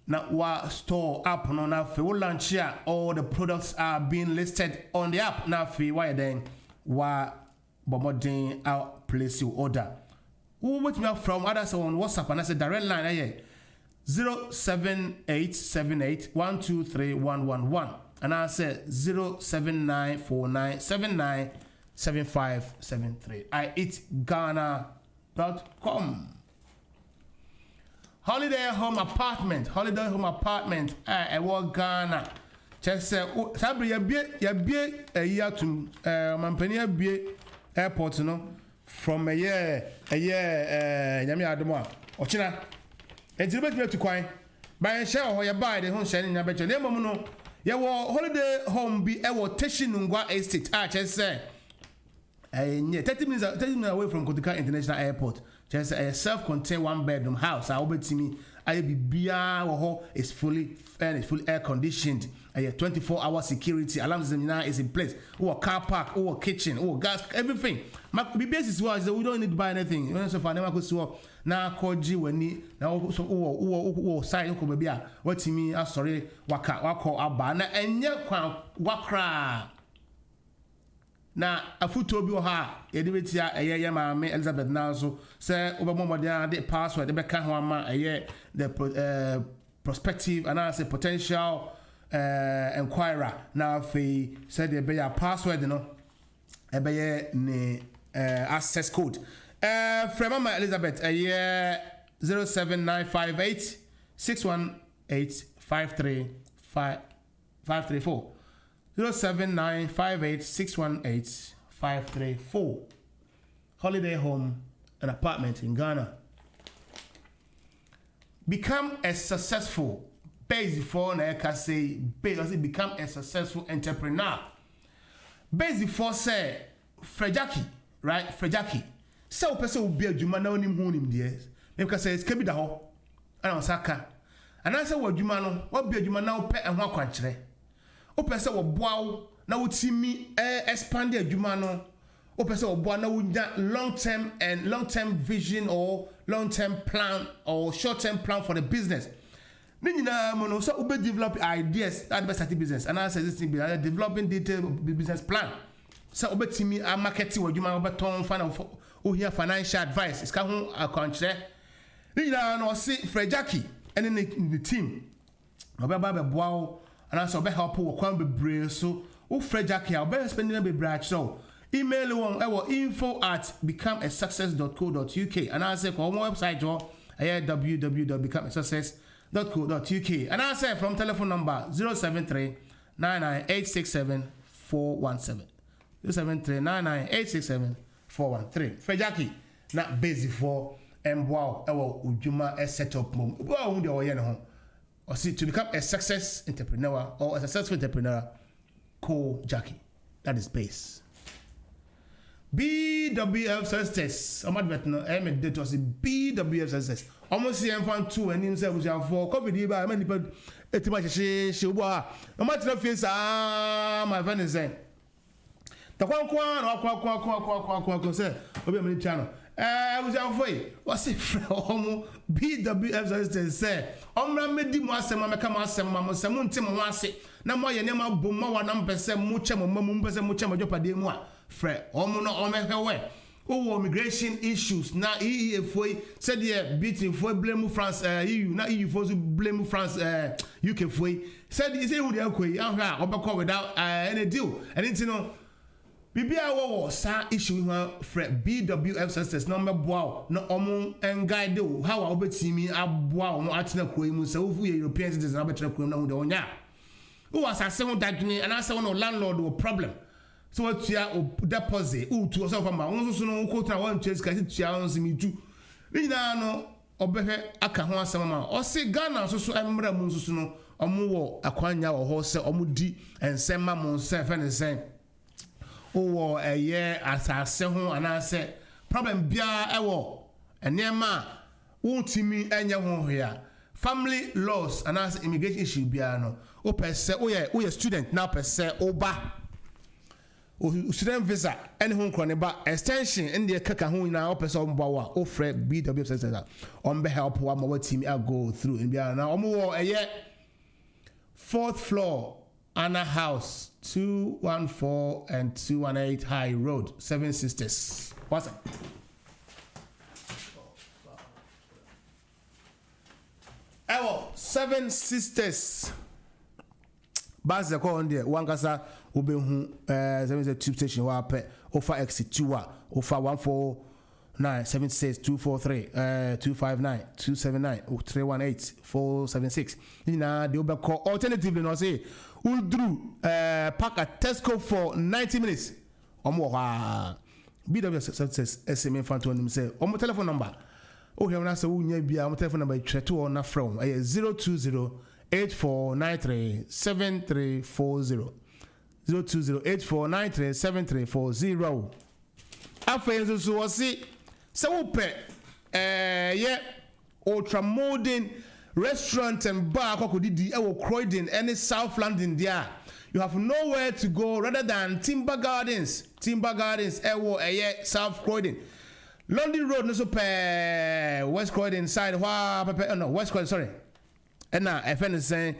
na wa store app no now for launch here. All the products are being listed on the app now for why then wa bomodin out place your order. Who with me from others on WhatsApp and I said direct line 07878123111 and I said 07949797573. IEatGhana.com. Holiday home apartment. I work Ghana. Just say, Sabri, you be a year to Mampania be airport, from a year, Yami Adamo, or China. And to make me to quine. By a shell or you buy the home shelling a better name, no. You will holiday home be a Teshinungwa estate. Just say, 30 minutes away from Kotika International Airport. Just a self-contained one-bedroom house. I will be me. I be beer is fully furnished, fully air conditioned. 24-hour security alarm system now is in place. Or car park, or kitchen, or gas, everything. My basis was that we don't need to buy anything. You know, so far never go so now call G when need now so side ko be what to me sorry waka abana enye kwan wakra. Na afuto bi ha yede betia eye maame Elizabeth now so say obamomode de password de be ka ho ama eye the prospective and as a potential inquirer now fe said the be password no e be ne access code from Mama Elizabeth 07958 618 534 07958618534. Holiday home and apartment in Ghana. Become a successful base for na can say become a successful entrepreneur. Base for say Frejaki, right? Frejaki. So person will be a juma na onim hu nim de. Because say kebi da ho. Ana osaka. Ana say what juma no, what be a juma na pe ehwa kwankyere. O pese wo boawo na wotimi expand adwuma no o pese wo boa na wunya long-term vision or long-term plan or short-term plan for the business. Ni nyina mo no so we develop ideas that be start business and as this thing be developing detailed business plan. So obetimi a marketing adwuma obeton fan o here financial advice is ka ho akwankyere. Ni nyina no se Frejaki and the team obeba be boawo and also be help wo kwan bebre so wo Frejaki a be spending bebre so email won info@becomeasuccess.co.uk and I say ko website www.becomeasuccess.co.uk and I say from telephone number 073 99867 417 073 99867 413 Frejaki na basic for emboa ewo udwuma setup mom bo hu de oye ne ho or see to become a success entrepreneur or a successful entrepreneur call Jackie. That is base. BWF success. I'm advert no I made date was BWF success. Almost see fan 2 and himself was for COVID ba many people etima she obo no matter face my friend is saying the kwa say obi am channel was for what's it from BWF success say omra medi mo asem ameka mo asem ma mo sem ntem ho ase na mo ye ne ma bom ma wa na mpese mo che mo mamu mpese mo che mo jopade mu a frɛ omo no omehwe we immigration issues na EU foi said the beating foi blame France EU na EU foi blame France UK foi said is who dey akoi ahwa obekọ without any deal and it no bibia wo sa issue ho frɛ BWF success na meboa na omo engide how obetimi aboa omo atena koi mu se wo European citizens na betena koi na hu de onya wo asase ho dadwene and asa wo landlord wo problem. So what you deposit to yourself ama won so no ko tra wan chase kasi tua on simi tu ni na no obehwe aka ho asem ma o se Ghana so emra mu so no omo wo akwanya wo ho se omo di ensem ma mo se fe ne sen o wo eye asase ho anase problem bia ewo enema wontimi enye ho hia family laws anase immigration issue bia no o pese o ye student now pese oba student visa any home chroniba extension in the kaka hu na person bawa o frɛ BWF center on be help wa ma team I go through in bia na omo wo eye 4th floor Anna House 214 and 218 High Road 7 Sisters what's that Seven Sisters. Bas the call on there. One kasa ube hu 7 tube station wa pe offer exit 2 offer 14976 243 259 279 318 476. Now the ube call alternatively no say Uldru park at Tesco for 90 minutes. Omo wa BW success SMA fan to him say omo telephone number. Oh here na say unya bia omo telephone number treto on na from 020 84937340 02084937340 afenzo so wasi se wo pe ultra modern restaurant and bar kokodidi e wo Croydon any South London there you have nowhere to go rather than Timber Gardens e wo South Croydon London Road no so pe West Croydon side West Croydon sorry. And now, if anything,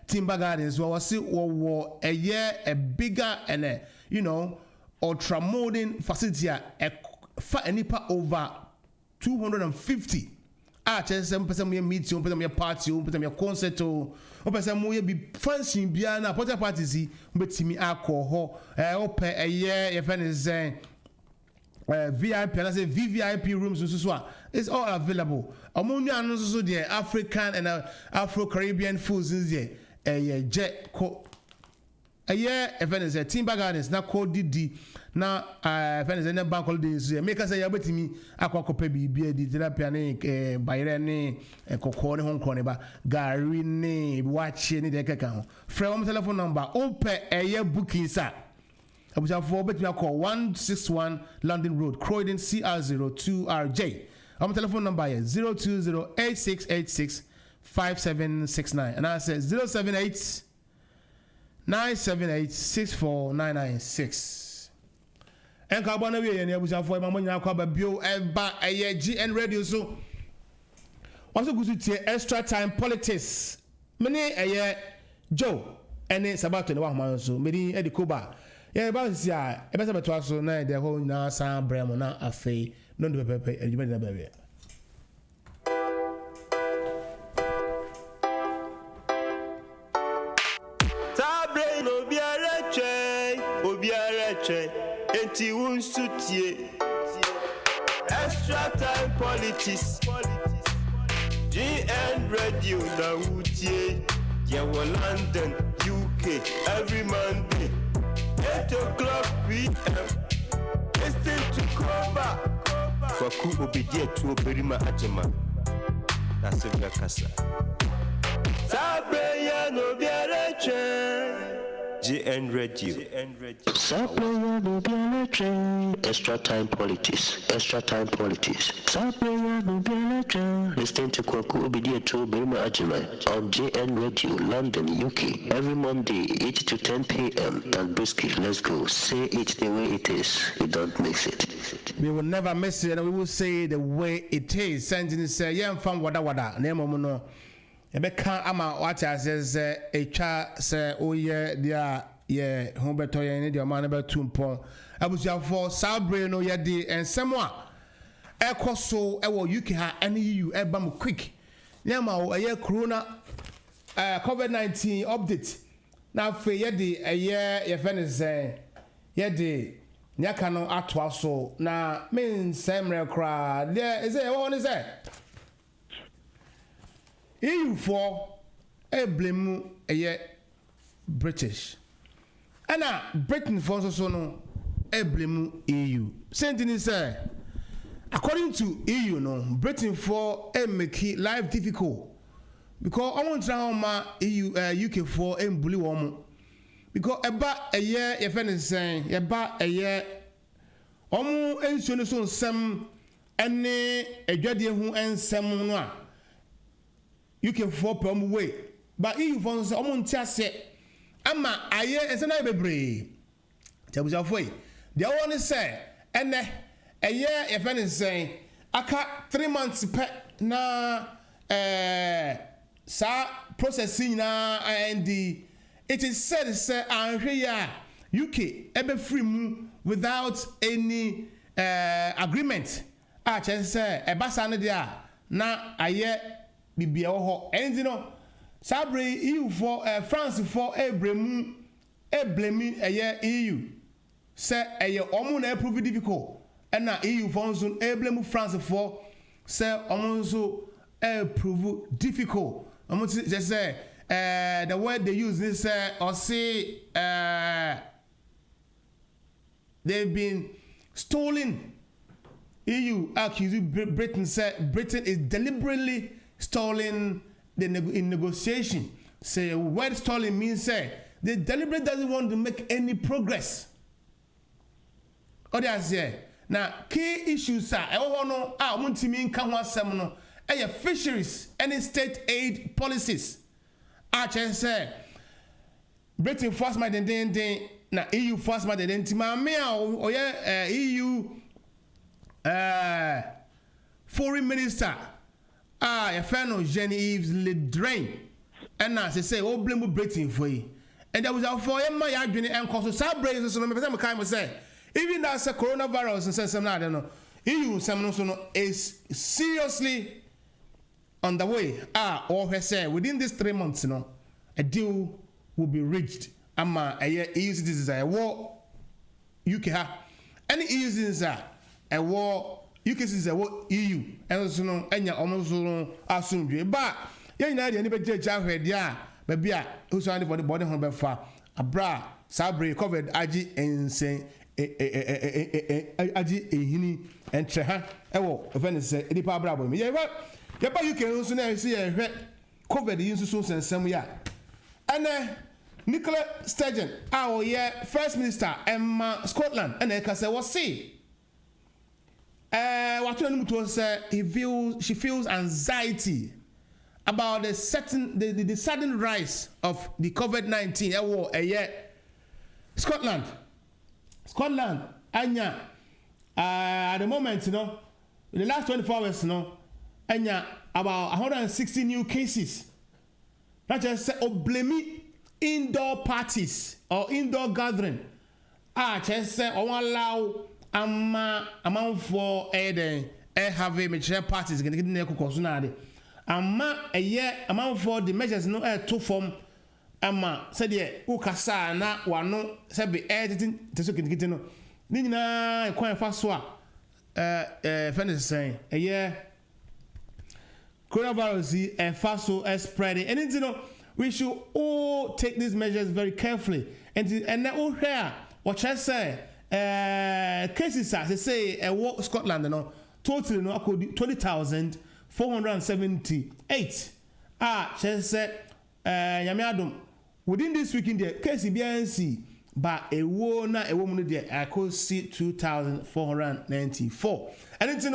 Timber Gardens, we see a bigger and ultra modern facility, a nipa over 250. Just some person meet, some person party, some person concert, some person be fancy biana, porta parties, but me alcohol, open a year, if anything. VIP, and I say VVIP rooms, it's all available. Among you also the African and Afro-Caribbean foods in there. Jet co. Event is a Timber Gardens. Now called DD. Now event is a bank holidays. Make us say you bet me. Aqua baby be the therapy Bayrene Kokone Hong Kong Gary ne watching the account. From telephone number. Open a year booking sir. I was for bet me call 161 London Road, Croydon CR02RJ. Our telephone number is 020-8686-5769. And I said 078-978-64996. And Carbona we and was for my money now called Bio Eba GN Radio. So also go to extra time politics. Many a year Joe and it's about 21 months so many at the KOBA. Yeah, about this year, a better to us now, the whole now, Sam Bramona, a fee, none to pay, and you made a baby. Sabrain, Obiareche, and Tiwun Sutie. Extra time politics. GN Radio, Nautie, Yawa London, UK, every Monday. 8 o'clock p.m. Listen to KOBA. Kwaku obedient to Berima Ajema. That's a Kasa. Sabraya no Biareche. GN Radio. Sabraya no Biareche. Extra time politics. Sabraya no Biareche. Listen to Kwaku obedient to Berima Ajema on GN Radio, London, UK. Every Monday, 8 to 10 p.m. And Brisky, let's go. Say it the way it is. We don't mix it. We will never miss it, and we will say the way it is. Sending say, yeah, I'm from Wada. Name no. Ebeka ama wacha says echa say oh yeah dia yeah Humberto ye dia man be tumpon abusia for Sabre no ye di ensemo a ekoso ewo UK ha ene EU eba mo quick nyama o ye corona COVID-19 update na fe ye di ye fene say ye di nyaka no atwa so na men semre kra there is e won say EU for a blame British. And now Britain for so no a blame EU. Sentence is according to EU no Britain for a make life difficult because I want to EU UK for a bully woman because about a year if anything about a year ensuring some any a judge who and some no. You can fall from way, but EU funds almost just Ama aye esena bebre. Tabuja foi. The one say and a year if anything aka 3 months pe na sa processing na and it is said say anhwe UK ebe free mu without any agreement. A che say e basa no dia na aye bibia ho enzi no sabre EU for France for blame EU say omo na prove difficult and na EU for nso blame France for say omo nso prove difficult omo just say the word they use is or say they've been stolen. EU accused Britain said Britain is deliberately stalling in negotiation. Say word stalling means they deliberately doesn't want to make any progress. Others say now key issues are no muntimi nka ho asem no fisheries and state aid policies. Say Britain force my den na EU force my den ma me EU foreign minister your friend Genevieve Le Drain and as I say blame Britain for you and there was a for my adwene and cause so braces so me kind say even that's a coronavirus and some I don't know EU some is seriously on the way or say within these 3 months a deal will be reached ama EU citizens a war UK ha any EU citizens a war UK citizens a war EU and so no enya omoso asundwe ba yen na de ni be jeja hwede a ba bia who so for the body ho be fa abra sabre covered agi ensen agi ehini entre ha ewo even say edipa abra bo me ye ba UK nso na see ye hwe covered yin so sensem ya ene Nicola Sturgeon our first minister Emma Scotland and e ka say what see what to say she feels anxiety about the sudden rise of the COVID-19 Scotland anya at the moment in the last 24 hours anya about 160 new cases. Not just say blame indoor parties or indoor gathering just say allow amount for have a parties get na kokoso na de amma amount for the measures to form amma said ye ukasa na wano say be editing to so kiti no ni nyina kwan fa so finish saying coronavirus fa so spreading and you know we should all take these measures very carefully and all here what I say cases as they say Scotland totally 20,478 she said nyame adom within this week in the case BNC but a na a woman there I could see 2,494 and it's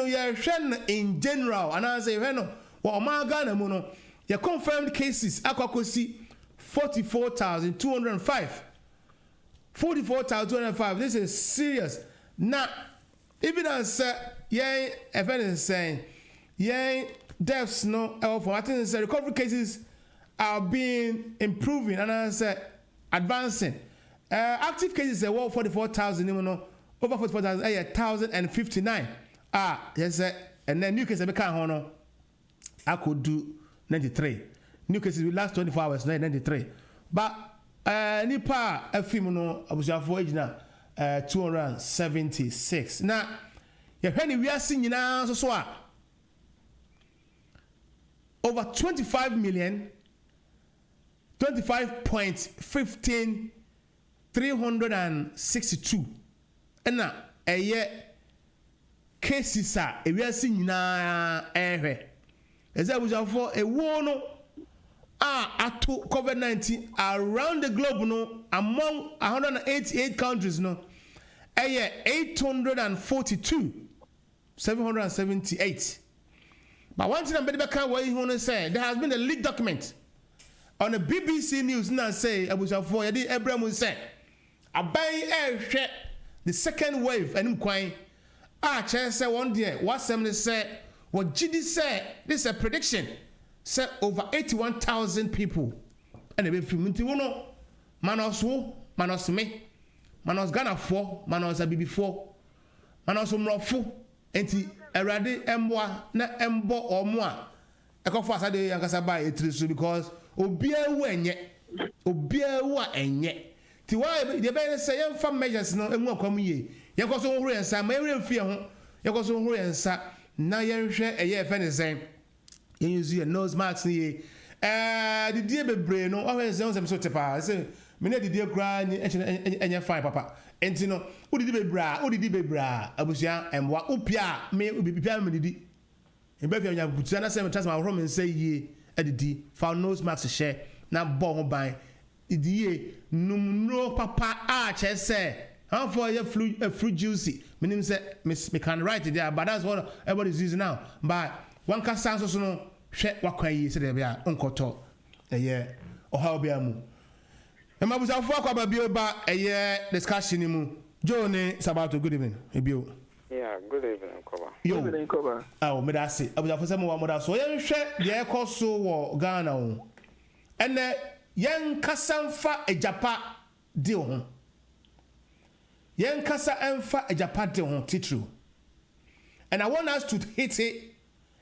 in general and I say no what my Ghana mono your confirmed cases see 44,205 44,205. This is serious. Now, even as is saying, deaths no. I think recovery cases are being improving and I said advancing. Active cases are 44,000. Over 44,000. 1,059. Yes, and then new cases become I could do 93. New cases will last 24 hours. 93. But nipa afim no abusuafo agina 276 na ye hwani wiase nyina so a over 25,362 na cases a wiase nyina ehwe eza abusuafo ewo no to COVID-19 around the globe among 188 countries 842,778. But one thing I'm better what you want to say, there has been a leaked document on the BBC News now say Abusafo Yadi Abraham will say the second wave and say one day what somebody said what GD said this is a prediction. Said over 81,000 people and they film into one manos me manos Ghana 4 manos Abibi 4 manos Mrofo enti erade emboa na embo omo a ekofo asade yankasa ba etiri so because obia wu enye ti why the be say yem fa measures no emu akwam ye yekoso horo yensa ma ewre mfie ho yekoso horo yensa na yenhwe eye efe ne sen yenzu ye nose mask ni the die bebre no o yensa on so tepa say me na didi kra enye fine papa enti no udidi bebra abusia emwa upia me ubipia me didi embefia nya butia na say me trust my home and say ye adidi for nose mask share na bo ho ban idiye numno papa a chese how for your fruit juicy meaning say me can write it there but that's what everybody is using now but one can sound so no hwe wakwan yi say there bia onkoto eye oha bia mu e mabusa fo akwa bia ba eye discussion mu Johnny Sabato good evening ebio yeah good evening Koba good evening Koba me da say abusa fo say mo wa mo da so ye hwe de ekoso wo Ghana o ene yen kasanfa ejapa de ho yen kasa enfa ejapa de ho titru and I want us to hit it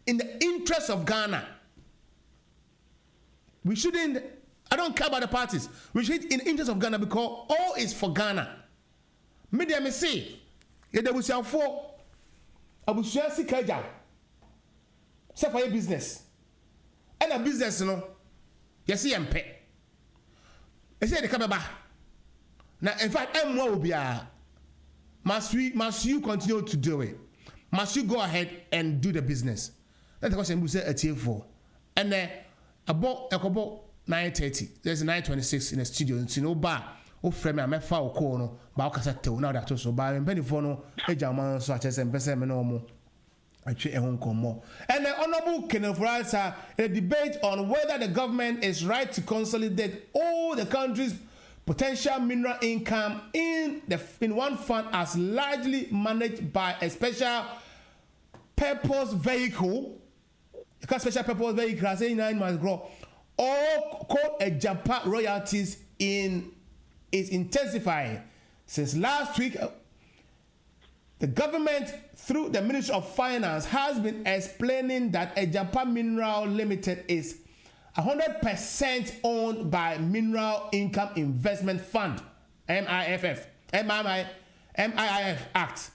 in the interest of Ghana. We shouldn't I don't care about the parties. We should in the interest of Ghana because all is for Ghana. Media me say ye de busia for abusia sika jaw say for your business and a business no yes yempe I say the kababa. Now, in fact, must you continue to do it? Must you go ahead and do the business? That's the question we say at for. And then about 9:30, there's 9:26 in the studio. It's no bar. Oh, frame me, I'm a foul corner. But I can't tell now that also. But I'm penny for no. A German such as and no more. I treat a home come more. And the Honorable Kenneth Rice in a debate on whether the government is right to consolidate all the country's potential mineral income in one fund as largely managed by a special purpose vehicle. Because special purpose vehicle has 9 months grow. All called a Japan royalties is intensifying. Since last week, the government, through the Ministry of Finance, has been explaining that a Japan Mineral Limited is 100% owned by Mineral Income Investment Fund, MIF Act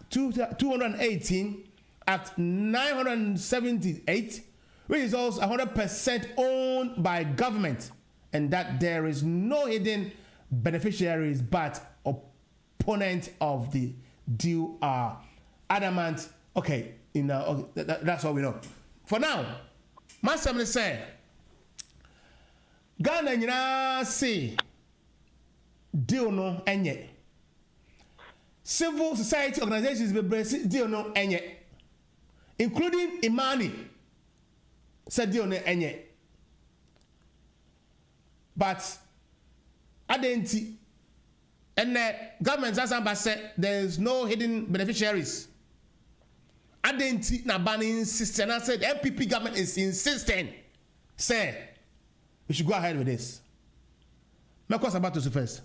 218, Act 978, which is also 100% owned by government, and that there is no hidden beneficiaries but opponents of the deal are adamant. Okay, that's what we know. For now, my family say Ghana nyina say deal no enye. Civil society organizations be deal no enye, including Imani said deal no enye. But adenti and the government has said there is no hidden beneficiaries. Adenti na banning insisting. I said the MPP government is insisting. Say we should go ahead with this. My question about this first.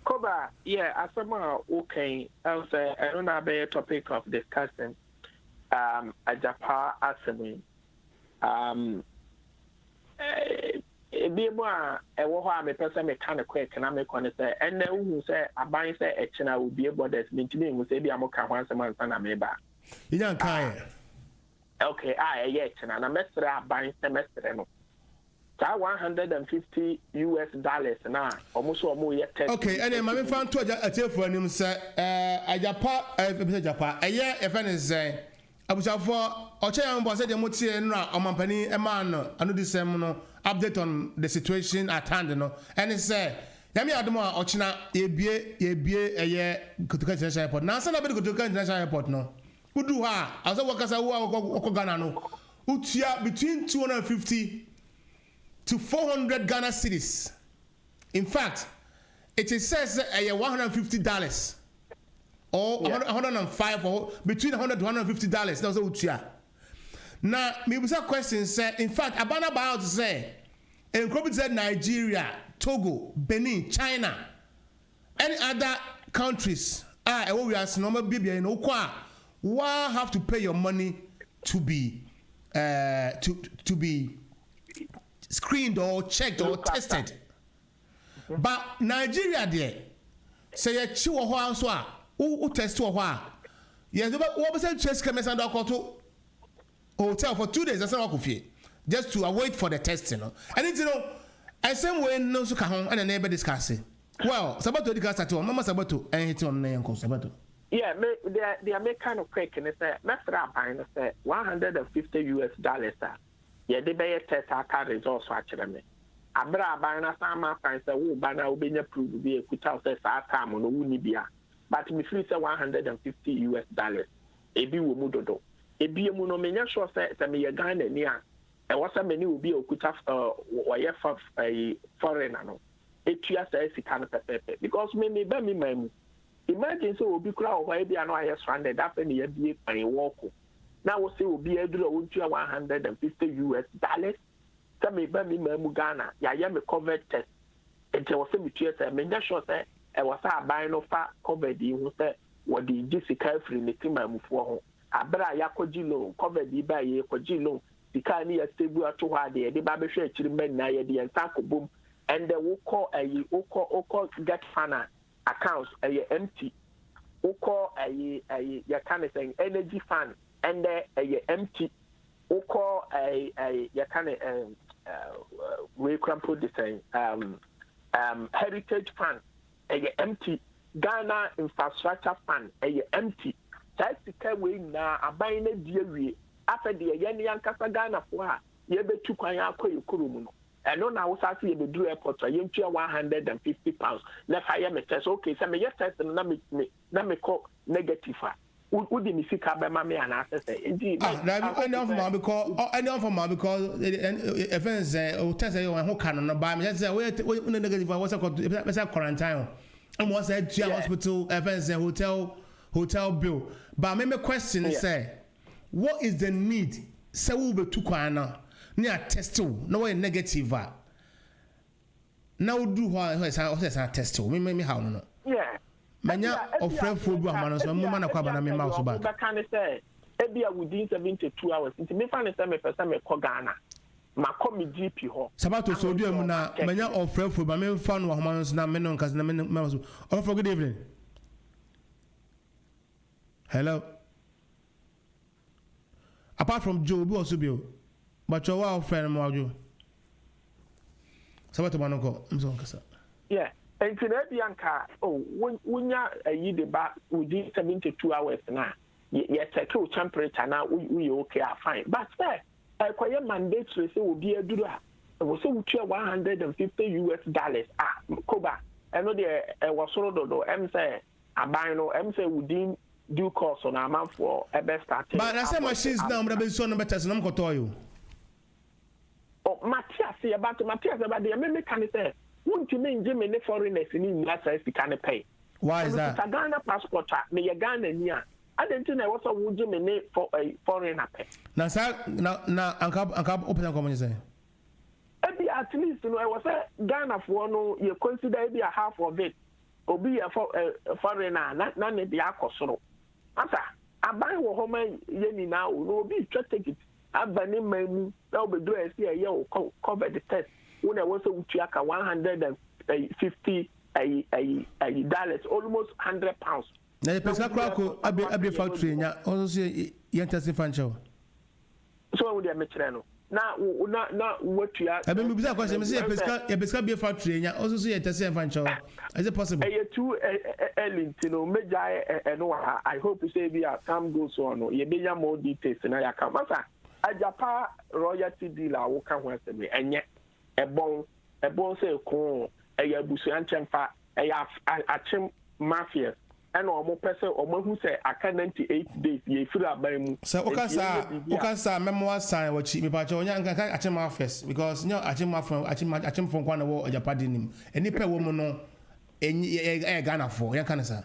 Koba, yeah, as someone okay, I'll say I don't have a topic of discussion. A Japan assembly. Be more a war me person me kind of quick and I make one say and then who say a buying say a china will be able to mean to me will say be a more once a month and I may buy. You don't care. Okay, I and I'm buying semester. So $150 now, almost more yet. Okay, and then my found to a telephone him say a Japan, a year if any say I was for Ocha was said the Moti and Rampani, a man, I know this update on the situation at hand, and he said, Yami Adamo, Ochina, ye be a year go to International Airport. Now, somebody go to International Airport, no. Who do her? As a worker, Ghana, Utia between 250 to 400 Ghana cedis. In fact, it says $150 or 105 or between $100 to $150. That's what Utia. Now, me was a question said, in fact, Abana about to say, and Kobe said Nigeria, Togo, Benin, China, any other countries, we are normal Bibia in Okwa, why have to pay your money to be to be screened or checked or tested? But Nigeria there, say a chiwa hoa so who test to hoa. Yes, what was test cameras and to hotel for 2 days. That's not okay. Just to wait for the testing. And it's I same way no so home and a neighbor discussing. Well, Sabato discuss at all. Mama Sabato and hit on name called Sabato. Yeah, they are make kind of quick and say, Master buying $150. Yeah, they buy a test our card results actually. Abra buying a sama fine say, oh, banner will be approved be a quit out as our time on the Unibia. But me free say $150. A be mudodo. A be a monomania sure say, me a gun and near. And what's a many will be a quit after for a foreigner. It just says it can't pepe because me by me, ma'am. Imagine so will be crowd where be an IS stranded up in the NBA and walk. Now we'll say will be a $150. Tell me, Bammy Mamugana, Yayam covered test. And there was a mutual say, Menya short say, I was a buying of covered you say, what the Jessica free in the team I move for. Abra Yakojilo, covered the by Yakojilo, the Kani stable to hard the Baby Share Children, Naya, the Sanko boom, and the Woko get fana. Accounts empty. We call a kind of saying energy fund and empty. We call a kind of we can put the same heritage fund empty. Ghana infrastructure fund empty. That's the kind way now. I buy a deal after the Yan Casa Ghana for her. You be too quiet. I know now I see the do airport for you £150. Let's hire me test. Okay, so me just test and let me call negative. Would you see Kabama and answer say? I know from my because if it's test who can buy me. That's wait negative. What's a quarantine? And what's a hospital, events, hotel bill. But my question is say, what is the need? Say we be too quiet. Near test no way negative. Now do what I test me how no. Yeah. Manya of friend food man so mo man akwa na me mouse ba. That kind of say e bia within 72 hours. It me find say me person me ko Ghana. Ma come me GP ho. Sabato so do am na manya of friend food ba me fan wo man so na me no nkas na me mouse. Oh for good evening. Hello. Apart from Joe bi also bi. But your wild friend, Mario. Sabato Manoko, I'm so kasa. Yeah, and today, Bianca, oh, when you debate within 72 hours now, yes, a true temperature now, we okay, fine. But, sir, I quite mandatory say will be a do that. It was so $150. KOBA. I know there was sort of M say, a bino, M say within due course on a month for a best start. But I say machines now, but I've been so number test, and I'm going to tell you. Oh, Matthias, about the American say, won't you mean Jimmy foreigners in India says you can't pay? Why is that? A Ghana passport, may a Ghana near. I didn't know what a would Jimmy for a foreigner pay. Now, sir, now, Uncle open a comment say. At least, I was a Ghana for no, you consider be a half of it, or be a foreigner, none of the Akosoro. Answer, I buy what home Yenny now, no be to take it. I've been in my now be dressed here, you cover the test. When I was a $150 almost £100. Now, the person crack a be factory, also see Yantas Fancho. So, we are Metrano. Now, what you are. I mean, because I say a pesca be factory, also see Yantas Fancho. Is it possible? Two Ellen, Major, and I hope to say we are time goes on, you may have more details and I come. A Japan royalty dealer will come with me, and yet a bone say, corn, a Busian Champa, a Chim Mafia, and almost person or more who say, I can 98 days, ye feel up by me. So, Okasa, memoir sign what cheap me, but your young Achim Office, because no Achim from one war or Japan, and Nipper woman no, a Ghana for, young cancer.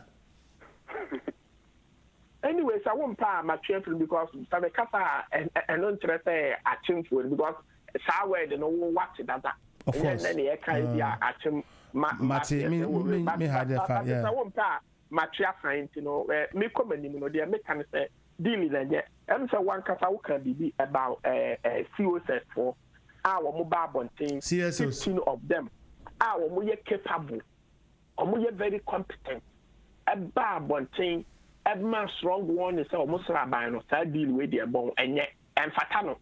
Anyways, I won't pay my children because some Kapa and interest at Chimford because Sawa the no watch that. Of course. And then the Acadia at Chim Mati, me had the fact, yeah. I won't pay my chia friend, me comment, they make say deal in there. I'm so one kasa can be about COS for our mobile bonting. 15 of them. Our more capable, or more very competent. A bar bonting, a man strong one is almost rabino, so deal with their bone and yet and fatano.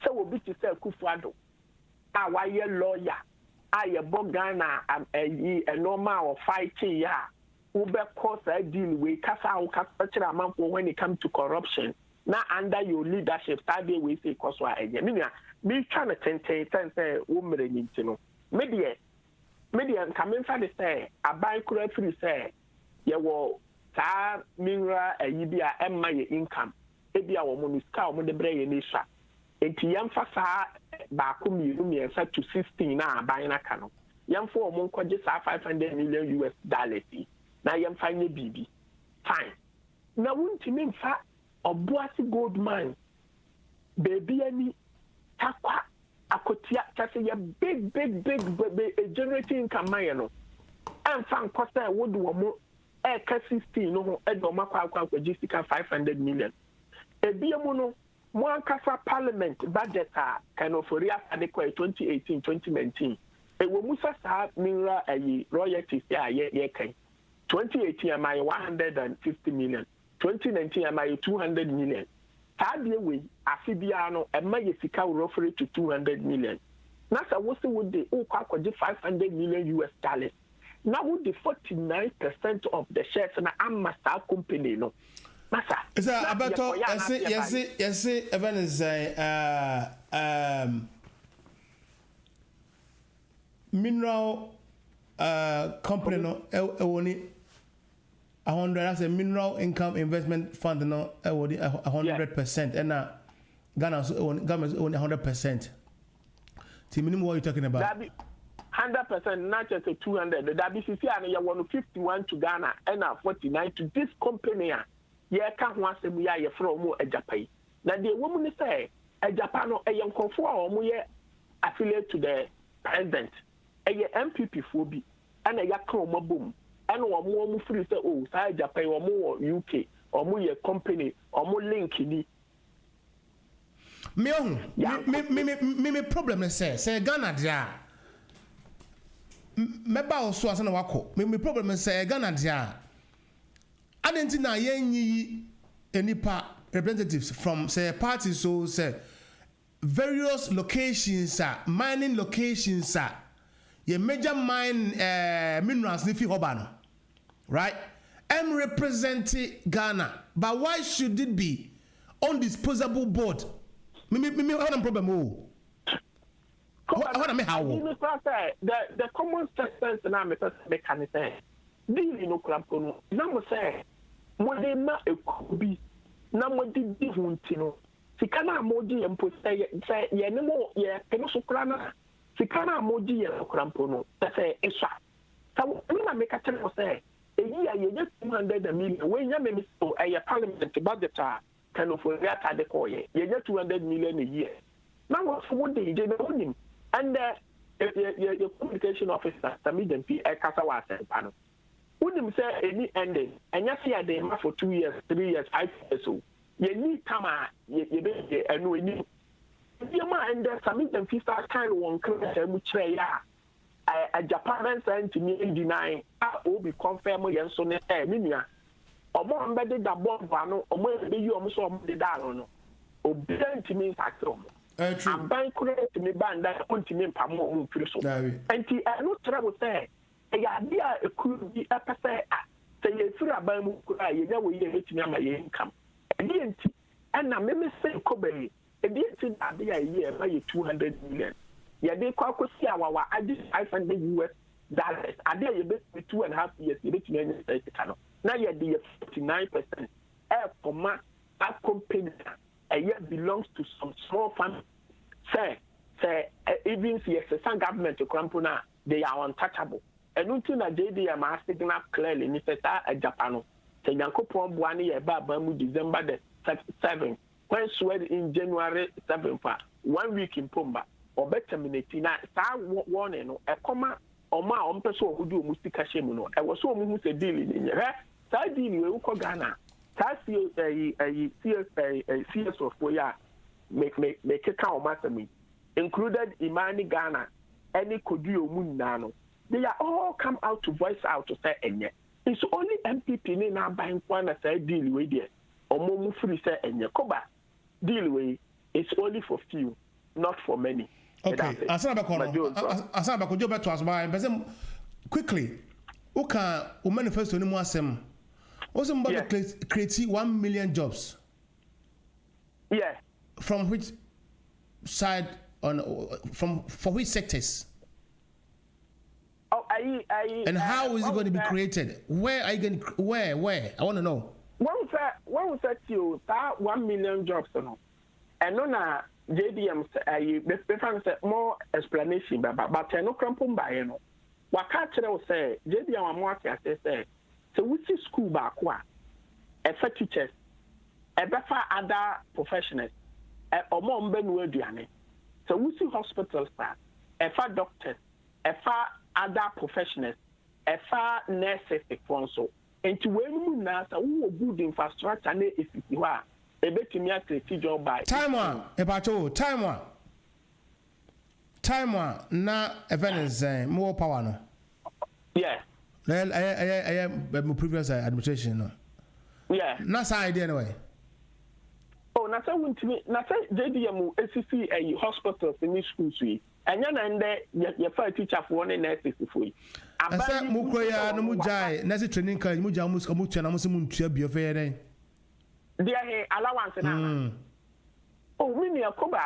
So we'll be to sell Kufuado. Our lawyer, I a bogana a normal or fighting ya. Uber course I deal with Casa such a man for when it comes to corruption. Now under your leadership, study we say cause why me trying to say woman you know. Media coming for the say a buy could free say you will sa minra a yibia and my income. Ebia woman is cow with the brain in Isha. Eti yamfa saa baako mmienu to 16 na aban na ka no yamfa omo nkɔgye saa $500 million na yamfa nye bibi fine na wuntimi mfa Obuasi gold mine baby ani takwa akotia kase ya big generating income mine no amfa nkɔsa wodu omo ka 16 no ho edo makwa akɔgye sika $500 million ebiemu no Mwankasa Parliament budget kind of for 2018-2019. It will musa sa minra royalties ye kan. 2018 am I 150 million. 2019 am I 200 million. Third way afibiano and my sika will offer it to 200 million. Nasa was would the $500 million. Now would the 49% of the shares in a master company no. Is that about yes, even is mineral company no only 100. That's a mineral income investment fund no 100%, and Ghana's government's only 100%. See, minimum what are you talking about? 100%, not just a 200. The WCC and you want 51 to Ghana and 49 to this company. Yeah, can't want to be a from a Japan. Now, the woman say a Japan or a young conform or affiliate to the president, a MPP phobia, and a yakoma boom, and or more free say, oh, side Japan or more UK or more company or more link in me problem is say Ghana dia. Meba also asana wako. Me problem is say Ghana dia. Adentina yenyi enipa representatives from say parties so say various locations mining locations your major mine minerals nifi hobano right am representing Ghana, but why should it be on disposable board? Me what a problem what am how the common sense na me can say deal no krapko no na mo say mo de na ekobi na mo di hunti no sika na mo di empo say ye ne mo ye keno so kra na sika na mo di ye krapko no say esha so na me ka tell mo say eyi ya ye 200 million we nya me so parliament budget kind of for that de ko ye 200 million a year na what de je no nim and your communication officer Samiden P kasa wa asempa no wouldn't say any ending, and you see a day for 2 years, 3 years, 5 years. So you need come you be and we need. You might end up submitting fiscal kind of one claim which a Japan sent to me denying I will be confirmed and so next minia. Or more embedded that bomb, or more you almost on the down. Obedient to me, I'm buying credit to me, band that on to me, Pamo, and I no trouble say. Idea it could be a say you through a bamboo, you know, we hit me on my income. And I may say, KOBA, a deal idea a year by 200 million. Yeah, they call our I did $500. I dare you bet me 2.5 years, you bet me any channel. Now you're the 49%. For my company, a year belongs to some small family. Say, even if some government to Krampuna, they are untouchable. And until na JD am signal clearly ni feta a Japano. Se Yankopon Buani ye ba bamu December the 7th. When swear in January 7th, 1 week in Pumba, or better minute na sa warning no e koma o ma o mpeso ogudu mustika shemu no. E wo so mu se deal ni ye. Sa deal we uko Ghana. That's CS of Foya make a count matter me, included Imani Ghana, any Kodio Munano. They are all come out to voice out to say, and yet it's only MPP in our buying one as I deal with it, or more free say, and your KOBA deal with it's only for few, not for many. Okay, quickly, Oka, who manifesto in Mwasem, also about to create 1 million jobs. Yeah. From which side for which sectors? Oh, and how is it going to be created? Where are you going? Where? I want to know. One was that you that 1 million jobs, no, and no na JDM say more explanation, but no crampon by no. What can't you say? JDM am working as say so we see school back a for teachers, a better other professionals, or more mbenwe duane. So we see hospital staff, a for doctors, a for other professionals, a for nurses, so. And to when we now say good infrastructure, if you are a bit to me a job by time one, na events more power no. Yeah. Well, I am previous administration. Yeah. That's idea anyway. Oh, na say won timi na say JDM ACC hospitals in schools we. Anya na nde ye fa teacher for one nurses for yi. Asa mu kroya no mu jai na say training kan mu jam mu tua na mu se mu ntua bi ofe den. Dia he allowance na. Oh, we ni akoba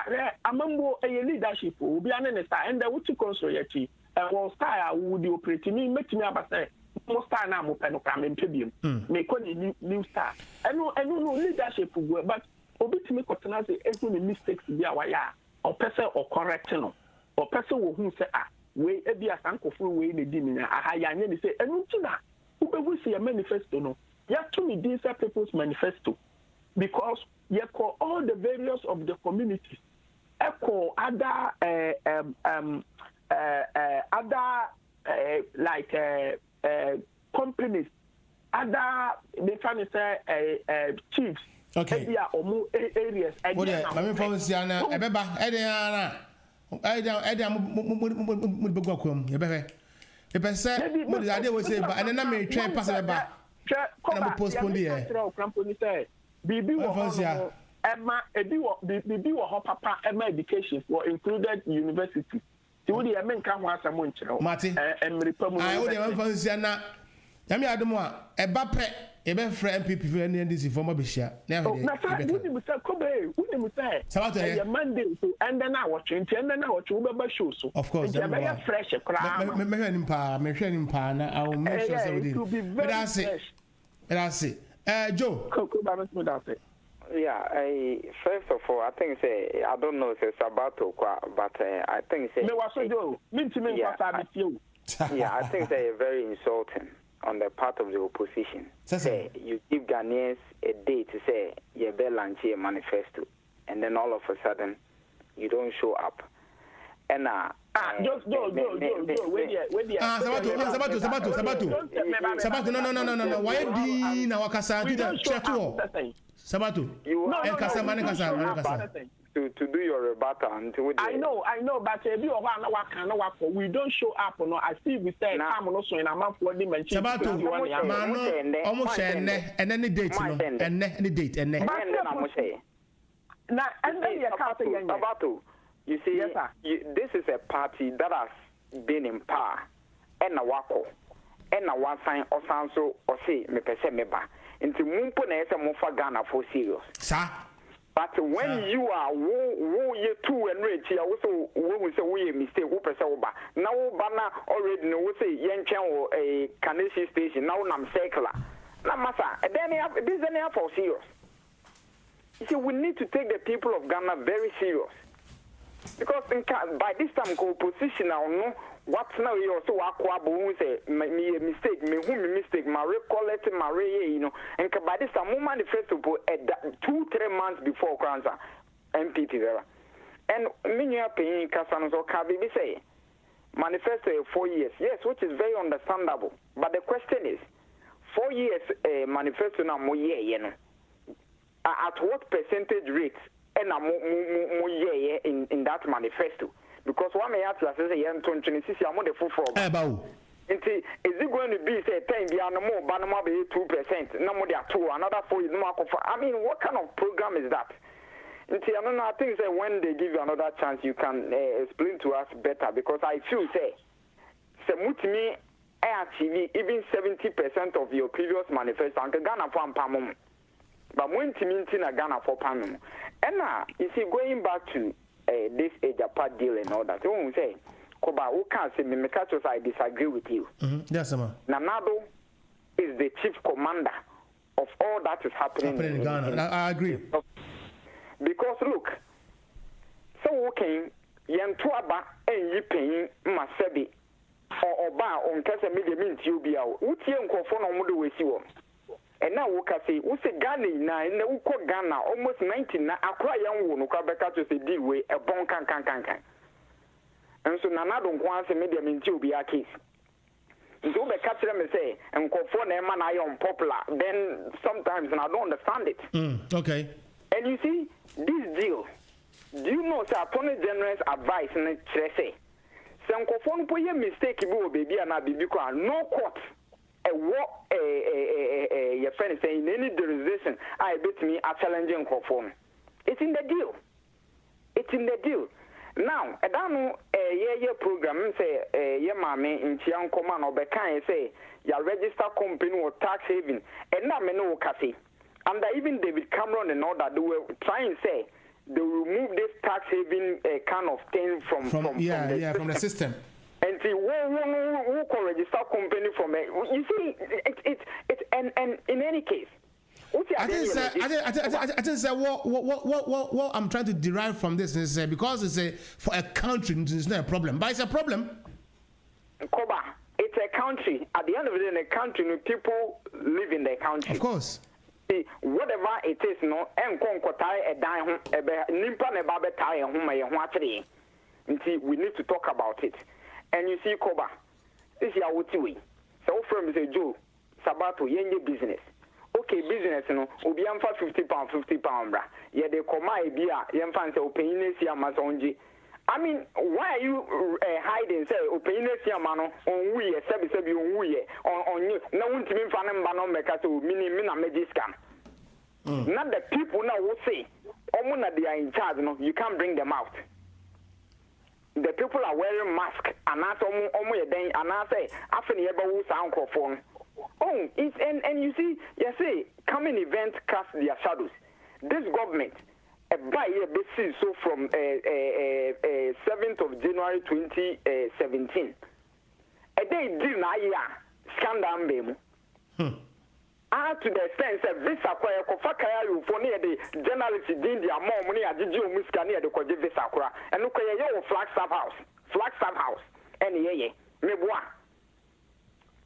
amambo leadership obi ane ne star and we to console yeti. One star would operate me metimi abasa. Mo star na mo pe no kra me mpebiem. Me ko ni new star. Eno no leadership go but obi timi kotena say ehu ni mistakes bi a waya o pese o correct no. Or person will who say, we be a sankoful way the dinner. I say, and Uchina, who will see a manifesto. No, you have to me these are people's manifesto because you call all the various of the communities, echo other, companies, other, they can say, chiefs. Okay. Yeah, or more areas. I don't go home. You better. If I say, what the idea was, and then I may try pass it back. And I'm postponed here. Bibi Emma, Bibi or Papa Emma education for included university. The only men come once a month. Martin, and Republic. I would have found Yami Adamo, a bape, a best friend, people, and this former Bishia. Never. Saturday, Monday, and then I watch it, and then I watch Uber shows. Of course, I'm fresh. I will make sure it will be very fresh. That's it. Joe. Yeah, first of all, I think I don't know if it's about to, but I think yeah, I think they're very insulting on the part of the opposition. Say you give Ghanaians a day to say you better launch a manifesto, and then all of a sudden you don't show up. And just go. Sabato. No. Why be na wakasa to the chat to Sabato. To do your rebuttal until I know, but we don't show up. No, I see we say come also in a month for the mention. Sabato, almost and then the date, and the date, and then I'm saying. Now, and then Sabato, you see, this is a party that has been in power, and a wako, and a one sign or so or say me pese meba. Into Mumpo na ese mo fa Ghana for serious. Sir. But when you are you two and rich, you also we say we mistake who person over. Now bana already know we say yenchen a Canadian station now nam circular. Na masa, and then this is any for serious. You see, we need to take the people of Ghana very serious. Because by this time opposition now no what now you also akwa say me mistake my recollect my you know and by this time manifesto 2-3 months before cancer MPP there and me paying kasano so kabi say manifesto 4 years yes which is very understandable but the question is 4 years manifesto na mo ye no at what percentage rate and mo ye in that manifesto, because one may ask us say yen 2026 am the full for is it going to be say 10 be no more banama be 2%, no more there 2 another 4 is no more. I mean, what kind of program is that? I think that when they give you another chance, you can explain to us better, because I feel say mutimi achieve even 70% of your previous manifesto and Ghana for pamum, but when Timintina Ghana for pamum. And now you see, going back to this Japan deal and all that, you won't say Koba, who can't say me because I disagree with you. Yes, sir. Nanado is the chief commander of all that is happening in Ghana. I agree. Because look, so okay, Yantuaba and Yipping Masebi or Oba on Casa Media means you be out. What's your phone on the way you and now we can say, what's a Ghana now in the Uko Ghana almost 19 na Accra young one who come back to say deal with a bon can. And so Nana don't want to media means you be a case. So the catch them and say, and conform them and I am popular, then sometimes and I don't understand it. Okay. And you see, this deal, do you know the Attorney General's advice and it say, Sankofon put your mistake, baby, and I be no court. Your friend is saying, in any jurisdiction, I bet me a challenging conform. It's in the deal. It's in the deal. Now, I don't know a program say, your mammy in Chiang Command or Bekan say, your register company or tax haven, and now me no kasi. And even David Cameron and all that, they were trying to say they remove this tax haven kind of thing from the system. And see, who can register company from it? You see, it's and in any case, I think what I'm trying to derive from this is because it's for a country, it's not a problem, but it's a problem. Koba, it's a country. At the end of the day, a country, people live in the country. Of course. Whatever it is, no, and we need to talk about it. And you see, Koba, this is our way. So, from say Joe, Sabato, yenye business. Okay, business, no, ubi am for £50, bra. Yeah, they come my idea, yam fancy opinion, see Amazonji. I mean, why are you hiding? Say, opinion, see Amano, on we, sebi, on you. No one to me, Fanam Bano, Mekato, Mina Majiscam. Not the people now will say, Omuna, they are in charge, no, you can't bring them out. The people are wearing masks, and that's almost and I say, after the ever sound phone. Oh, it's and you see, coming events cast their shadows. This government, by a basis, so from 7th of January 2017, a day did na scandal them. To the extent that visa kwaya kofakaya you for near the journalist in India more money at the Muska near the Koji Visa Kura and look at your Flagstaff House, and Meboa.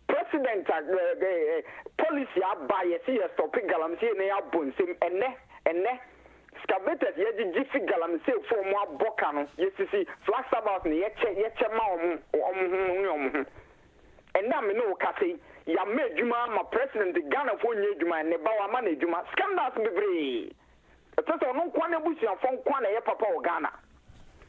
President policy by a CS topic galamsi and a bunsim and ne scabated yet jiffy galamsi for more bocano. Yes, you see, Flagstaff House near Yetchama and now me no Cassie. Ya made Juma, my president, the Ghana for Juma, and Nebawa Mane Juma, scandals be free. A total no Kwana Bush and from Kwana Papa or Ghana.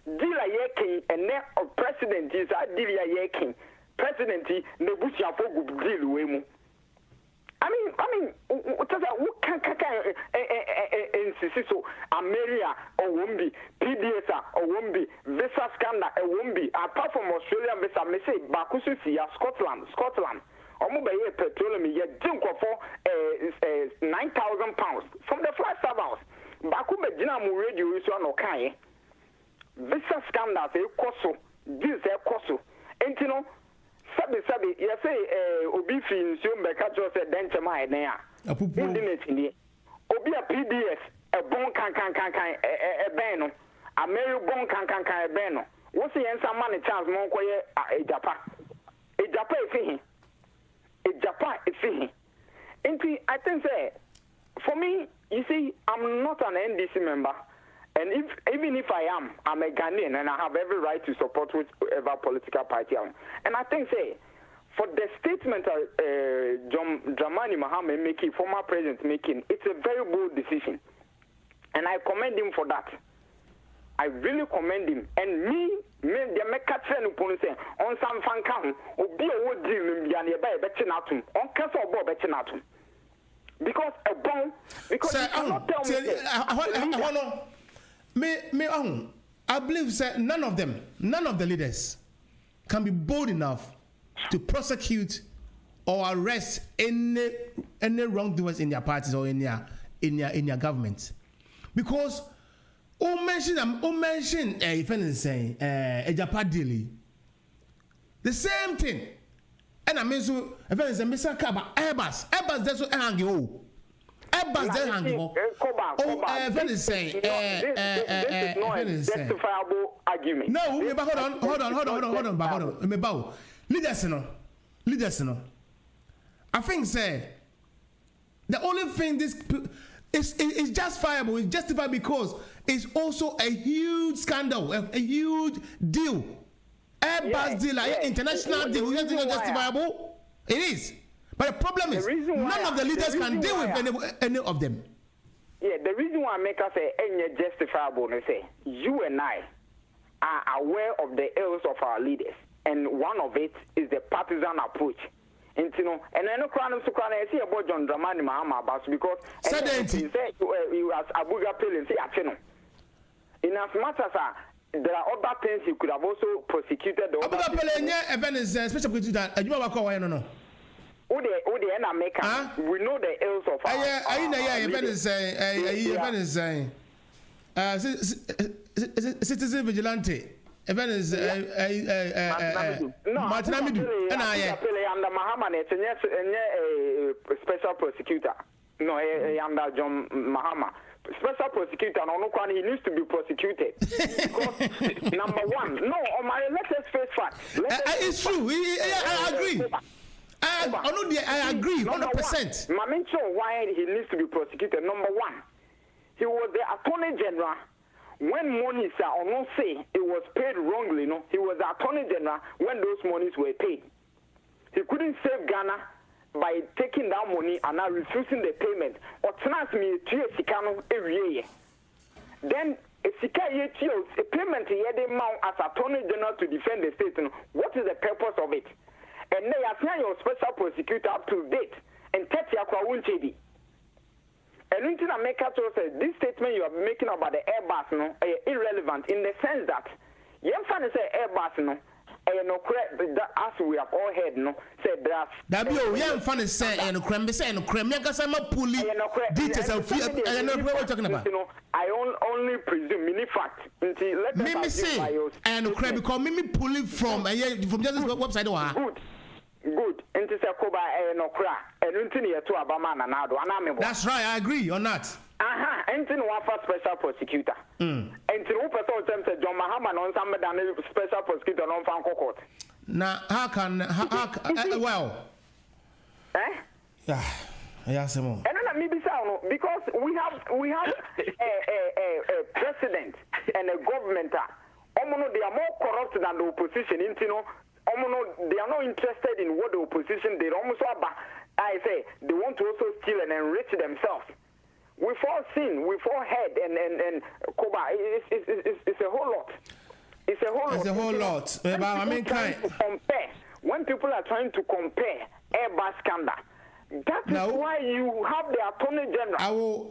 Dila Yaking and net of president is a Dilia Yaking. Presidency, Nebusha for good deal with. I mean, what can so Ameria or Wumbi, PDS or Wumbi, Visa Scandal, a Wumbi, apart from Australia, Visa Message, Bakususia, Scotland. Omobeye petroleum yet drink for £9,000 from the Flagstaff House. Bakube Dinamu radio is on Okaye. Visa scandals, Koso, this Koso. And you know, Sabi, you say, Obifi in Sumbeka said, Denchama and Nea. Obi a PDS, a bon can, a beno, a Mary bon can, a beno. What's the answer money chance more quiet a Japa? A Japa is Japan is seeing. I think for me, you see, I'm not an NDC member, and even if I am, I'm a Ghanaian, and I have every right to support whichever political party I am. And I think for the statement John Dramani Mahama making, former president making, it's a very bold decision. And I commend him for that. I really commend him. And the mekatren upon say on some fan count, obi o deal in the by betinatum, on castle or betinatum. Because a bomb, because you cannot tell me. I believe that none of them, none of the leaders can be bold enough to prosecute or arrest any wrongdoers in their parties or in their government. Because mention if anything a Japan deal, the same thing. And I mean so if anything Mr. Kaba Airbus that's what hang you. Airbus they hang you. If anything this is not a justifiable argument. No, hold on. Leaders no. I think say the only thing this is justifiable. It's justified because it's also a huge scandal, a huge deal. Airbus deal, international deal. Is it justifiable? It is. But the problem is none of the leaders can deal with any of them. Yeah, the reason why I make us say any justifiable is say you and I are aware of the ills of our leaders, and one of it is the partisan approach. And you know, and I know I see about John Dramani Mahama because he was Abuja Pele and say in as much as there are other things he could have also prosecuted. Abuja Pele, event is special prosecutor. You know what no. We know the ills of our citizen vigilante. Event is Martinamidu. And under Mahama, special prosecutor. No, under John Mahama. Special prosecutor, he needs to be prosecuted. Because, number one, let us face facts. It's true. I agree. I agree 100%. Mamincho, why he needs to be prosecuted? Number one, he was the Attorney General when monies are not say it was paid wrongly. No, he was the Attorney General when those monies were paid. He couldn't save Ghana by taking that money and now refusing the payment. Or me to every year. Then a payment he had as Attorney General to defend the state. What is the purpose of it? And they are your special prosecutor up to date and 30 akwa. And until I make say this statement you are making about the Airbus no irrelevant in the sense that you can say Airbus no as we have all heard no said that you funny say and creme say and creme pulling details of I know what we're talking about. I only presume mini fact until let me say and creme because me pulling from just this website. Good. That's right, I agree on that. Anything one for special prosecutor. And to who person said John Mahama on some special prosecutor on fan court. Now how can well yeah, Simon. And maybe so because we have a president and a government. They are more corrupt than the opposition. They are not interested in what the opposition did. Almost, I say, they want to also steal and enrich themselves. We've all seen, we've all heard, and KOBA, it's a whole lot. It's a whole lot. When people are trying to compare Airbus scandal, that is why you have the Attorney General.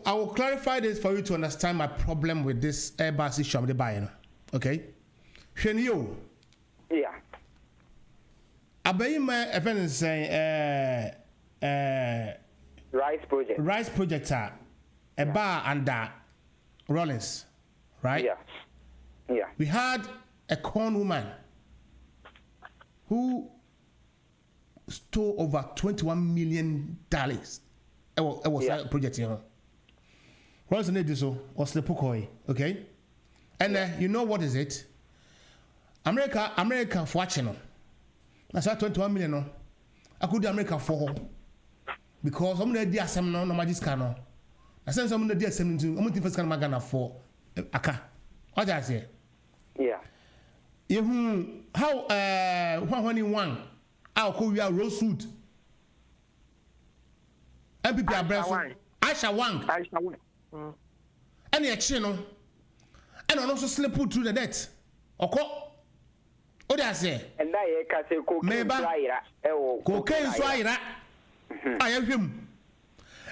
I will clarify this for you to understand my problem with this Airbus issue. I'm the buyer. Okay? Shenyo. Yeah. Abayima event saying Rice project a bar under Rollins, right? Yeah. We had a corn woman who stole over $21 million. It was a project, you know. Rollins did this was the Pukoi, okay? And you know what is it? America for watching. I said 21 million. No, I could do America for because I'm going to do some no magic scanner. I said I'm going to do some. I'm going to first scan Magana for Aka. What I say? Yeah. How when one I'll call you a rosewood. MPP Abreso. Aisha Wang. And the channel. And also slip through the net. Okay. What I say? And I can say cocaine swire. I have him.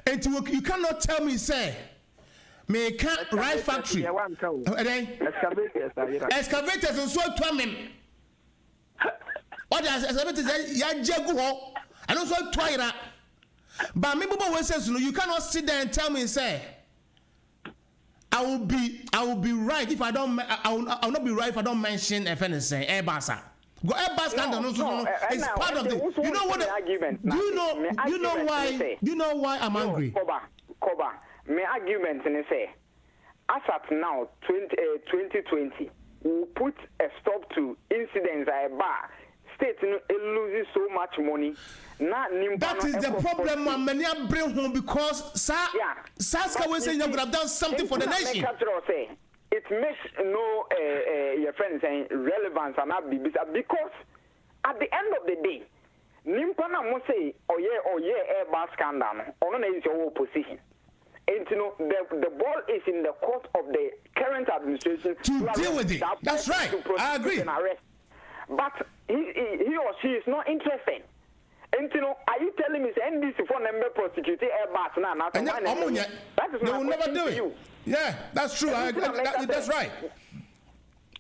And you cannot tell me, say, me can't right factory. Excavators and so to what does excavators? Ya jagu and also twira. But me people says you cannot sit there and tell me, say, I will be right if I don't. I will not be right if I don't mention anything. Airbus. Go Airbus no. It's part of the. You know what? You know why? You know why I'm angry. Koba. My argument in say, as at now, 2020, we put a stop to incidents at bar. State loses so much money. That is the problem. Many bring home because Saska was saying you could have done something for the nation. It makes no your friends saying relevance and not because at the end of the day, Nimpana must say oh yeah Airbus scandal or no is your position. And you know the ball is in the court of the current administration to deal with it. That's right. I agree. But he or she is not interested. And you know, are you telling me NBC for number prosecuted Airbus now? That is they will never do it. Yeah, that's true. That's right.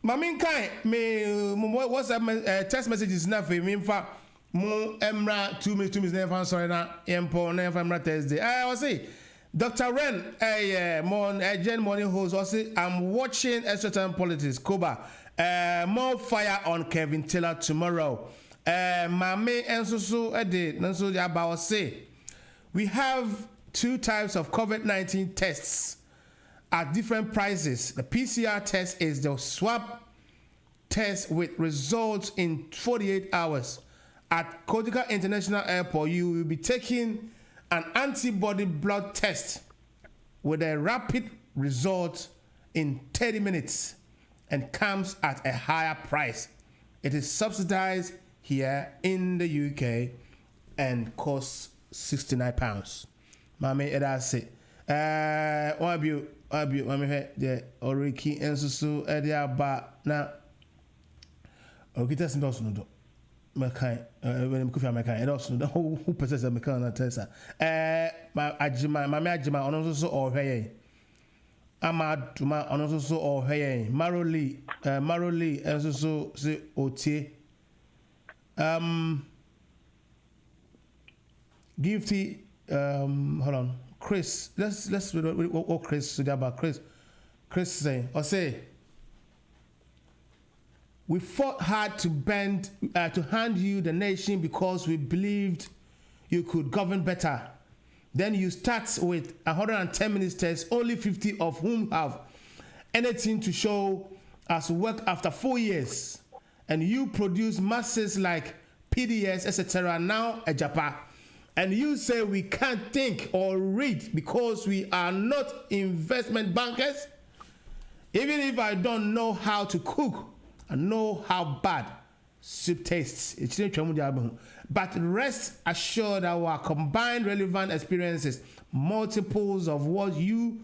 Mamin kai me what's that text messages now for me in fact mo emra 2 minutes never sorry na empo never emra Thursday. I was say Dr. Ren Jen morning host was say I'm watching Extra Time Politics KOBA. More fire on Kevin Taylor tomorrow. Mame ensusu ede nanso ya ba say we have 2 types of COVID-19 tests at different prices. The PCR test is the swab test with results in 48 hours. At Kojica International Airport, you will be taking an antibody blood test with a rapid result in 30 minutes and comes at a higher price. It is subsidized here in the UK and costs £69. Mame edase. Mame the oriki ensusu aba na okita sindos no mekan when kufi mekan e dos no who possess mekan na tesa mame ajima ono so ohweye amaduma ono so ohweye maroli ensusu se otie Gifty hold on Chris let's what Chris said about Chris saying or say we fought hard to hand you the nation because we believed you could govern better. Then you start with 110 ministers, only 50 of whom have anything to show as work after 4 years, and you produce masses like PDS, etc. Now a Japan, and you say we can't think or read because we are not investment bankers. Even if I don't know how to cook, I know how bad soup tastes. But rest assured our combined relevant experiences, multiples of what you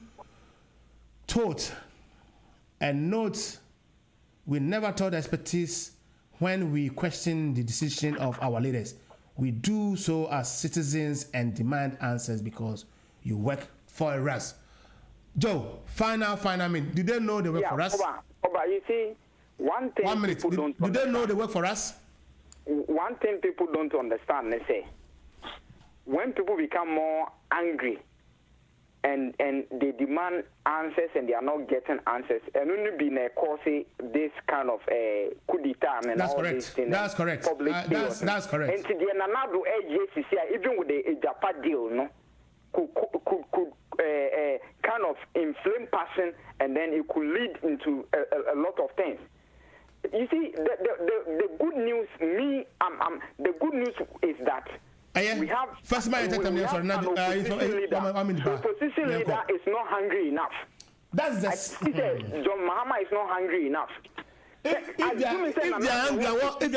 taught, and note we never taught expertise when we question the decision of our leaders. We do so as citizens and demand answers because you work for us. Joe, final. I mean, do they know they work for us? Oba, you see, one thing. 1 minute. Do they know they work for us? One thing people don't understand, they say, when people become more angry and they demand answers and they are not getting answers, and only being causing this kind of coup d'etat and that's all correct. these things. That's correct. That's correct. And today, another even with the Japan deal, no, could kind of inflame passion, and then it could lead into a lot of things. You see, the good news, the good news is that we have first man the opposition leader is not hungry enough. That's the John Mahama is not hungry enough. If they're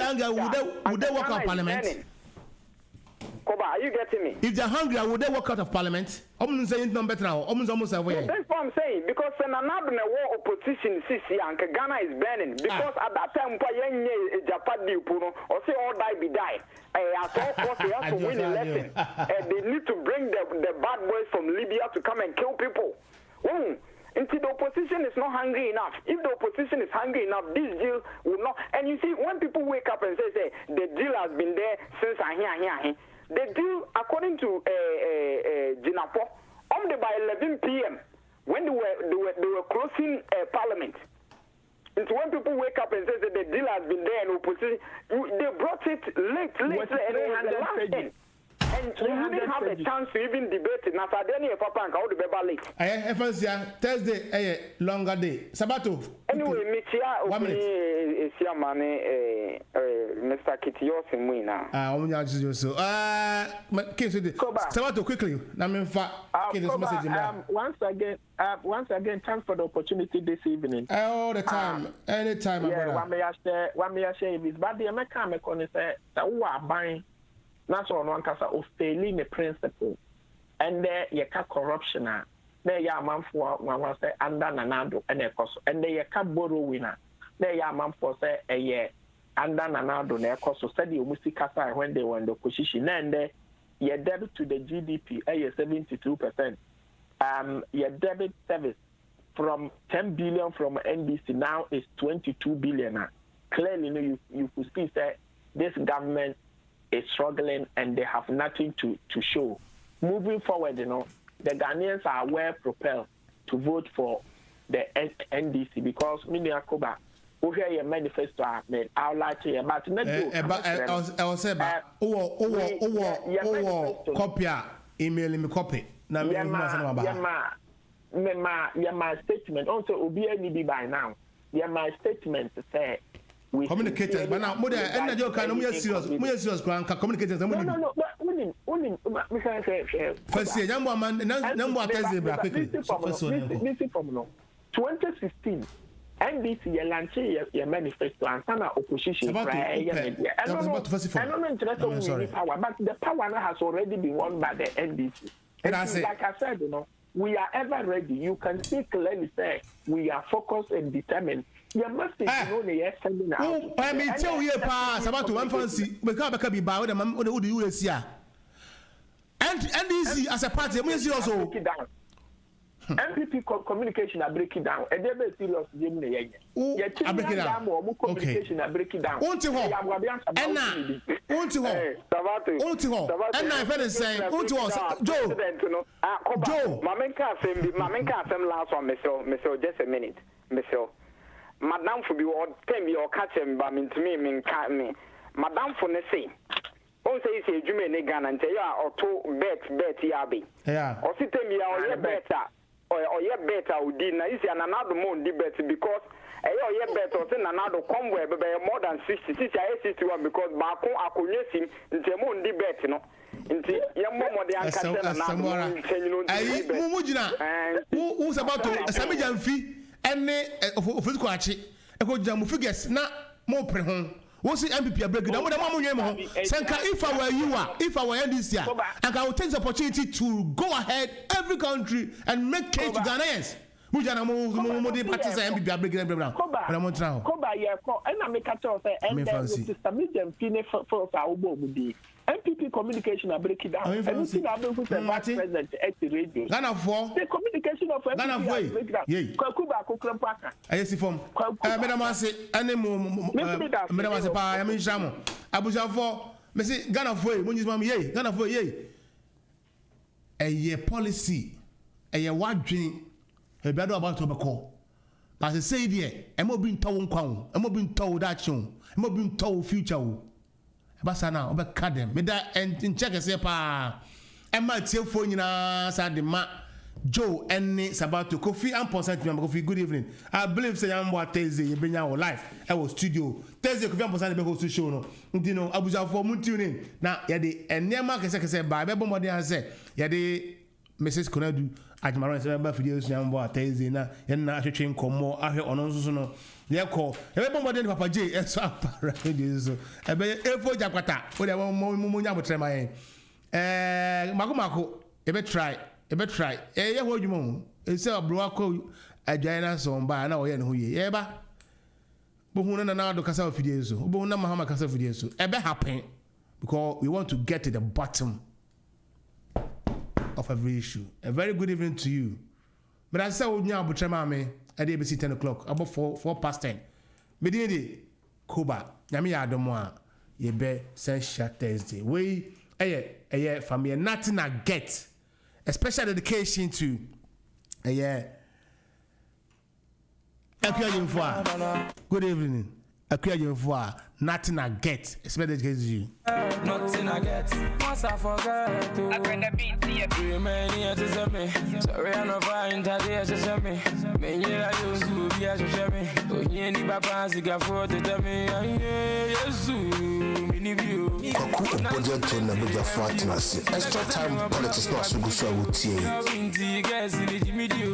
angry, would they work on parliament? Koba, are you getting me? If they're hungry, would they walk out of parliament? I'm saying no better now. That's what I'm saying. Because another war opposition CC and Ghana is burning. Because at that time, Japan or say all die. At all costs, they have to win an election. They need to bring the bad boys from Libya to come and kill people. Until the opposition is not hungry enough. If the opposition is hungry enough, this deal will not. And you see, when people wake up and say the deal has been there since the deal, according to Jinapo, only by 11 p.m. when they were closing Parliament. And so when people wake up and say that the deal has been there and opposition, they brought it late, and last end. And you didn't have a chance to even debate it. Now, Papa and how the baby late. Thursday, longer day. Sabato. Anyway, Michia, 1 minute. Mr. Kitios and we now. Sabato, quickly. Once again, thanks for the opportunity this evening. All the time, anytime. Yeah, one may I say is, but the American say that we are buying. That's on one case of failing the principle, and there you can corruption. There you are man for one say under Nanado and a cost, and there you can borrow winner. There you are man for say a year under Nanado and a cost. So study Musikasa when they were in the position, and there your debit to the GDP 72%. Your debit service from 10 billion from NBC now is 22 billion. Clearly, you could see that this government is struggling and they have nothing to show. Moving forward, the Ghanaians are well propelled to vote for the NDC because KOBA, we hear your manifesto made. I would like to hear, but not I will say about copy, email me copy. Now, my statement also will be any by now. My statement to say. Communicators, but now, mother, and I joke, I'm serious, communicators. No, first year, young woman, number 2016, NBC launch your manifesto and some opposition. I don't interested in power, but the power has already been won by the NBC. Like I said, we are ever ready. You can see clearly say we are focused and determined. You must be sending out. I mean, tell you, pass about one fancy. We can't be by the man who do US here. And easy as a party, we see also. MPP communication are breaking down. And they're serious. I break it down. Communication are breaking down. And I feel saying, Joe, Mamenka, last one, Mr. Just a minute, Mr. Madame for be or tell me or catch him, but mean to me, Madame for Nessie. Oh, say, you may negan and tell you or two bet yabi. Yeah. Or sit me or better. Or yet better would dinner is another more debate because a year better than another conway by more than 61 because Bako Akunesim in the moon debate, no. Into young more who's about to Samijan fee and of Fukachi, a good jam figures not more prehon. What's the MPP break down? Sanka, if I were you, if I were this year, and I would take the opportunity to go ahead every country and make case to Ghanaians. Mujana mo parties MPP break down. But I'm on now. Koba yeah, and I make a talk and then the Samijan fine for our body. MPP communication are breaking down. Anything I've been with the vice president at the radio. Ghana for the communication of MPP break down. Kuba Kukrampaka. I see from Madam say any more Madam say pa I mean Shamo. Abuja for me say Ghana for when you mama ye Ghana for ye. A year policy a year wadwin e be do about to be call. As I say there, e mo bin tawo nkwan, e mo bin tawo dachon, e mo bin tawo future wo. Basa na obeka dem me da en check say pa e ma tiefo nyina sa de ma Joe any Sabato Kofi and percent me Kofi good evening. I believe say am what Thursday you bring our live e was studio Thursday Kofi and percent be go to show no nti no abuja for mu tune in na ye de enema kese ba be bomode an say ye de Mrs. Konadu Ajmaron say ba video so am what Thursday na ye na ahwetwe nkomo ahwe ono nso no ye call e be bomode Papa J eso apara radio so e be efo jakwata o de mo nya botre ma yen Mako, ebe try. Yeah, what you mean? It's a broco, a giant song by an hour and who ye, eba. Bohuna na do kasa ofidieso. Bohuna mahama kasa ofidieso. Ebe happen because we want to get to the bottom of every issue. A very good evening to you. But I said, "Onya abutrema me." I did ABC 10 o'clock. About 4:10. Medindi KOBA. Nyami adomo a ye be Sensia Thursday. We from here nothing I get. Special dedication to good evening. Nothing I get. Special dedication to you. Nothing I get. Once I forget to. I bring the beat to you. Many to say me. Sorry I no find that they to say me. Many I used to be as to say me. Oh, you need papa siga for to tell me. Yes, Kwaku project on the media fatness. Extra time politics not so good so wutie.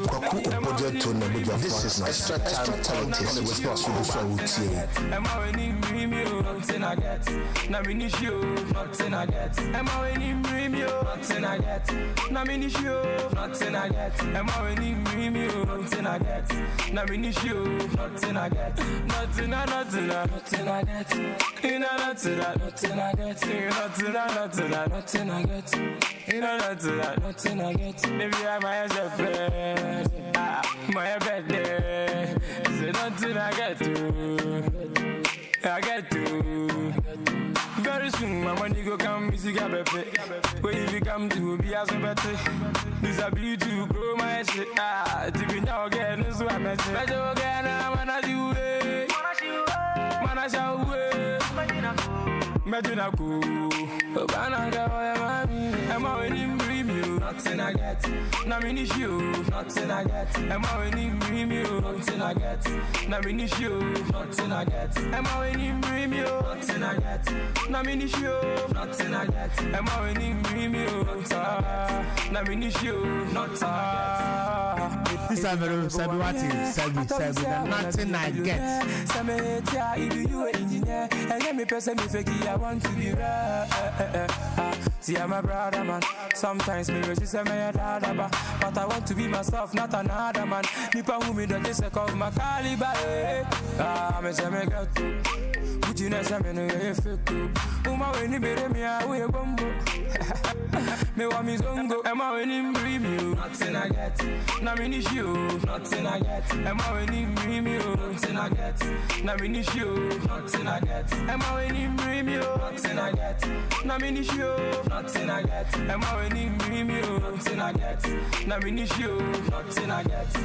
Kwaku project on the media fatness. This is extra time politics was not so good so wutie. Am I winning premium? Nothing I get. Na mini show. Nothing I get. Am I winning premium? Nothing I get. Na mini show. Nothing I get. Am I winning premium? Nothing I get. Na mini show. Nothing I get. Nothing I get. Nothing I get. Nothing I get. Nothing I get. Nothing I get. Maybe I'm my bed. My bed there. Say nothing I get to. I get to. Very soon, my money go come, music a bepe. When if you come to be as a better, this a be to grow my shit. To be now again, so I met you. But again, I'm a do it. Manasha, Medina cool. Am I winning premium? Nothing I get. Na mini show. Nothing I get. Am I winning premium? Nothing I get. Na mini show. Nothing I get. Am I winning premium? Nothing I get. Na mini show. Nothing I get. Am I winning premium? Nothing I get. Na mini show. Nothing I get. This is very Sabi. Nothing I get. Sametia, if you engineer, and let me person me fake. I want to be right. See, I'm a brother man. Sometimes me resist me a dada, but I want to be myself, not another man. Nipa who me don't take off my caliber. I'm a semi get to. Put you next time in a fake. Uma when you beat me, I will bumbo. Me want me zongo. Am I winning premium? Nothing I get. Na mini show. Nothing I get. Am I winning premium? Nothing I get. Na mini show. Nothing I get. Am I winning premium? Nothing I get. Na mini show. Nothing I get. Am I winning premium? Nothing I get. Na mini show. Nothing I get.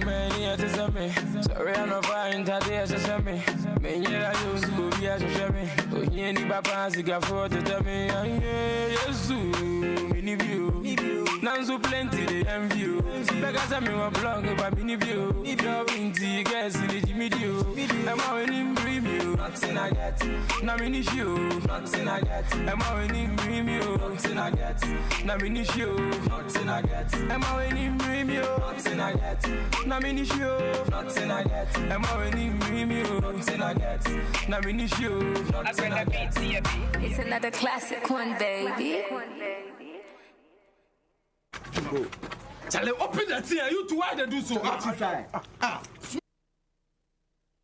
Many to say me. Sorry I no find that they to say me. Many I used to be as to say me. Oh, you need papa siga for to tell me. Yes, mini view. Now so plenty they envy you. Because I'm a blog about mini view. If you're windy, guess in the video. Am I winning premium? Nothing I get. Na mini show. Nothing I get. Am I winning premium? Nothing I get. Na mini show. Nothing I get. Am I winning premium? Nothing I get. Na mini show. Nothing I get. Am I winning premium? Nothing I get. Na mini show. Nothing I get. It's another classic one, baby. Charlie, open that thing. You two why they do so?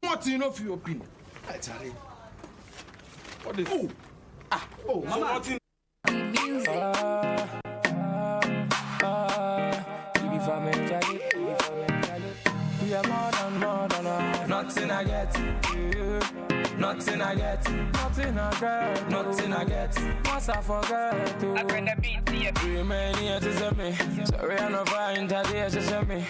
What you know for your opinion? Charlie. What is? Oh, so what in music? We are more than nothing I get. Nothing I get. Nothing I get. Nothing I get. Once I forget to. I bring the beat to you. Many to say me. Sorry I no find that they to say me.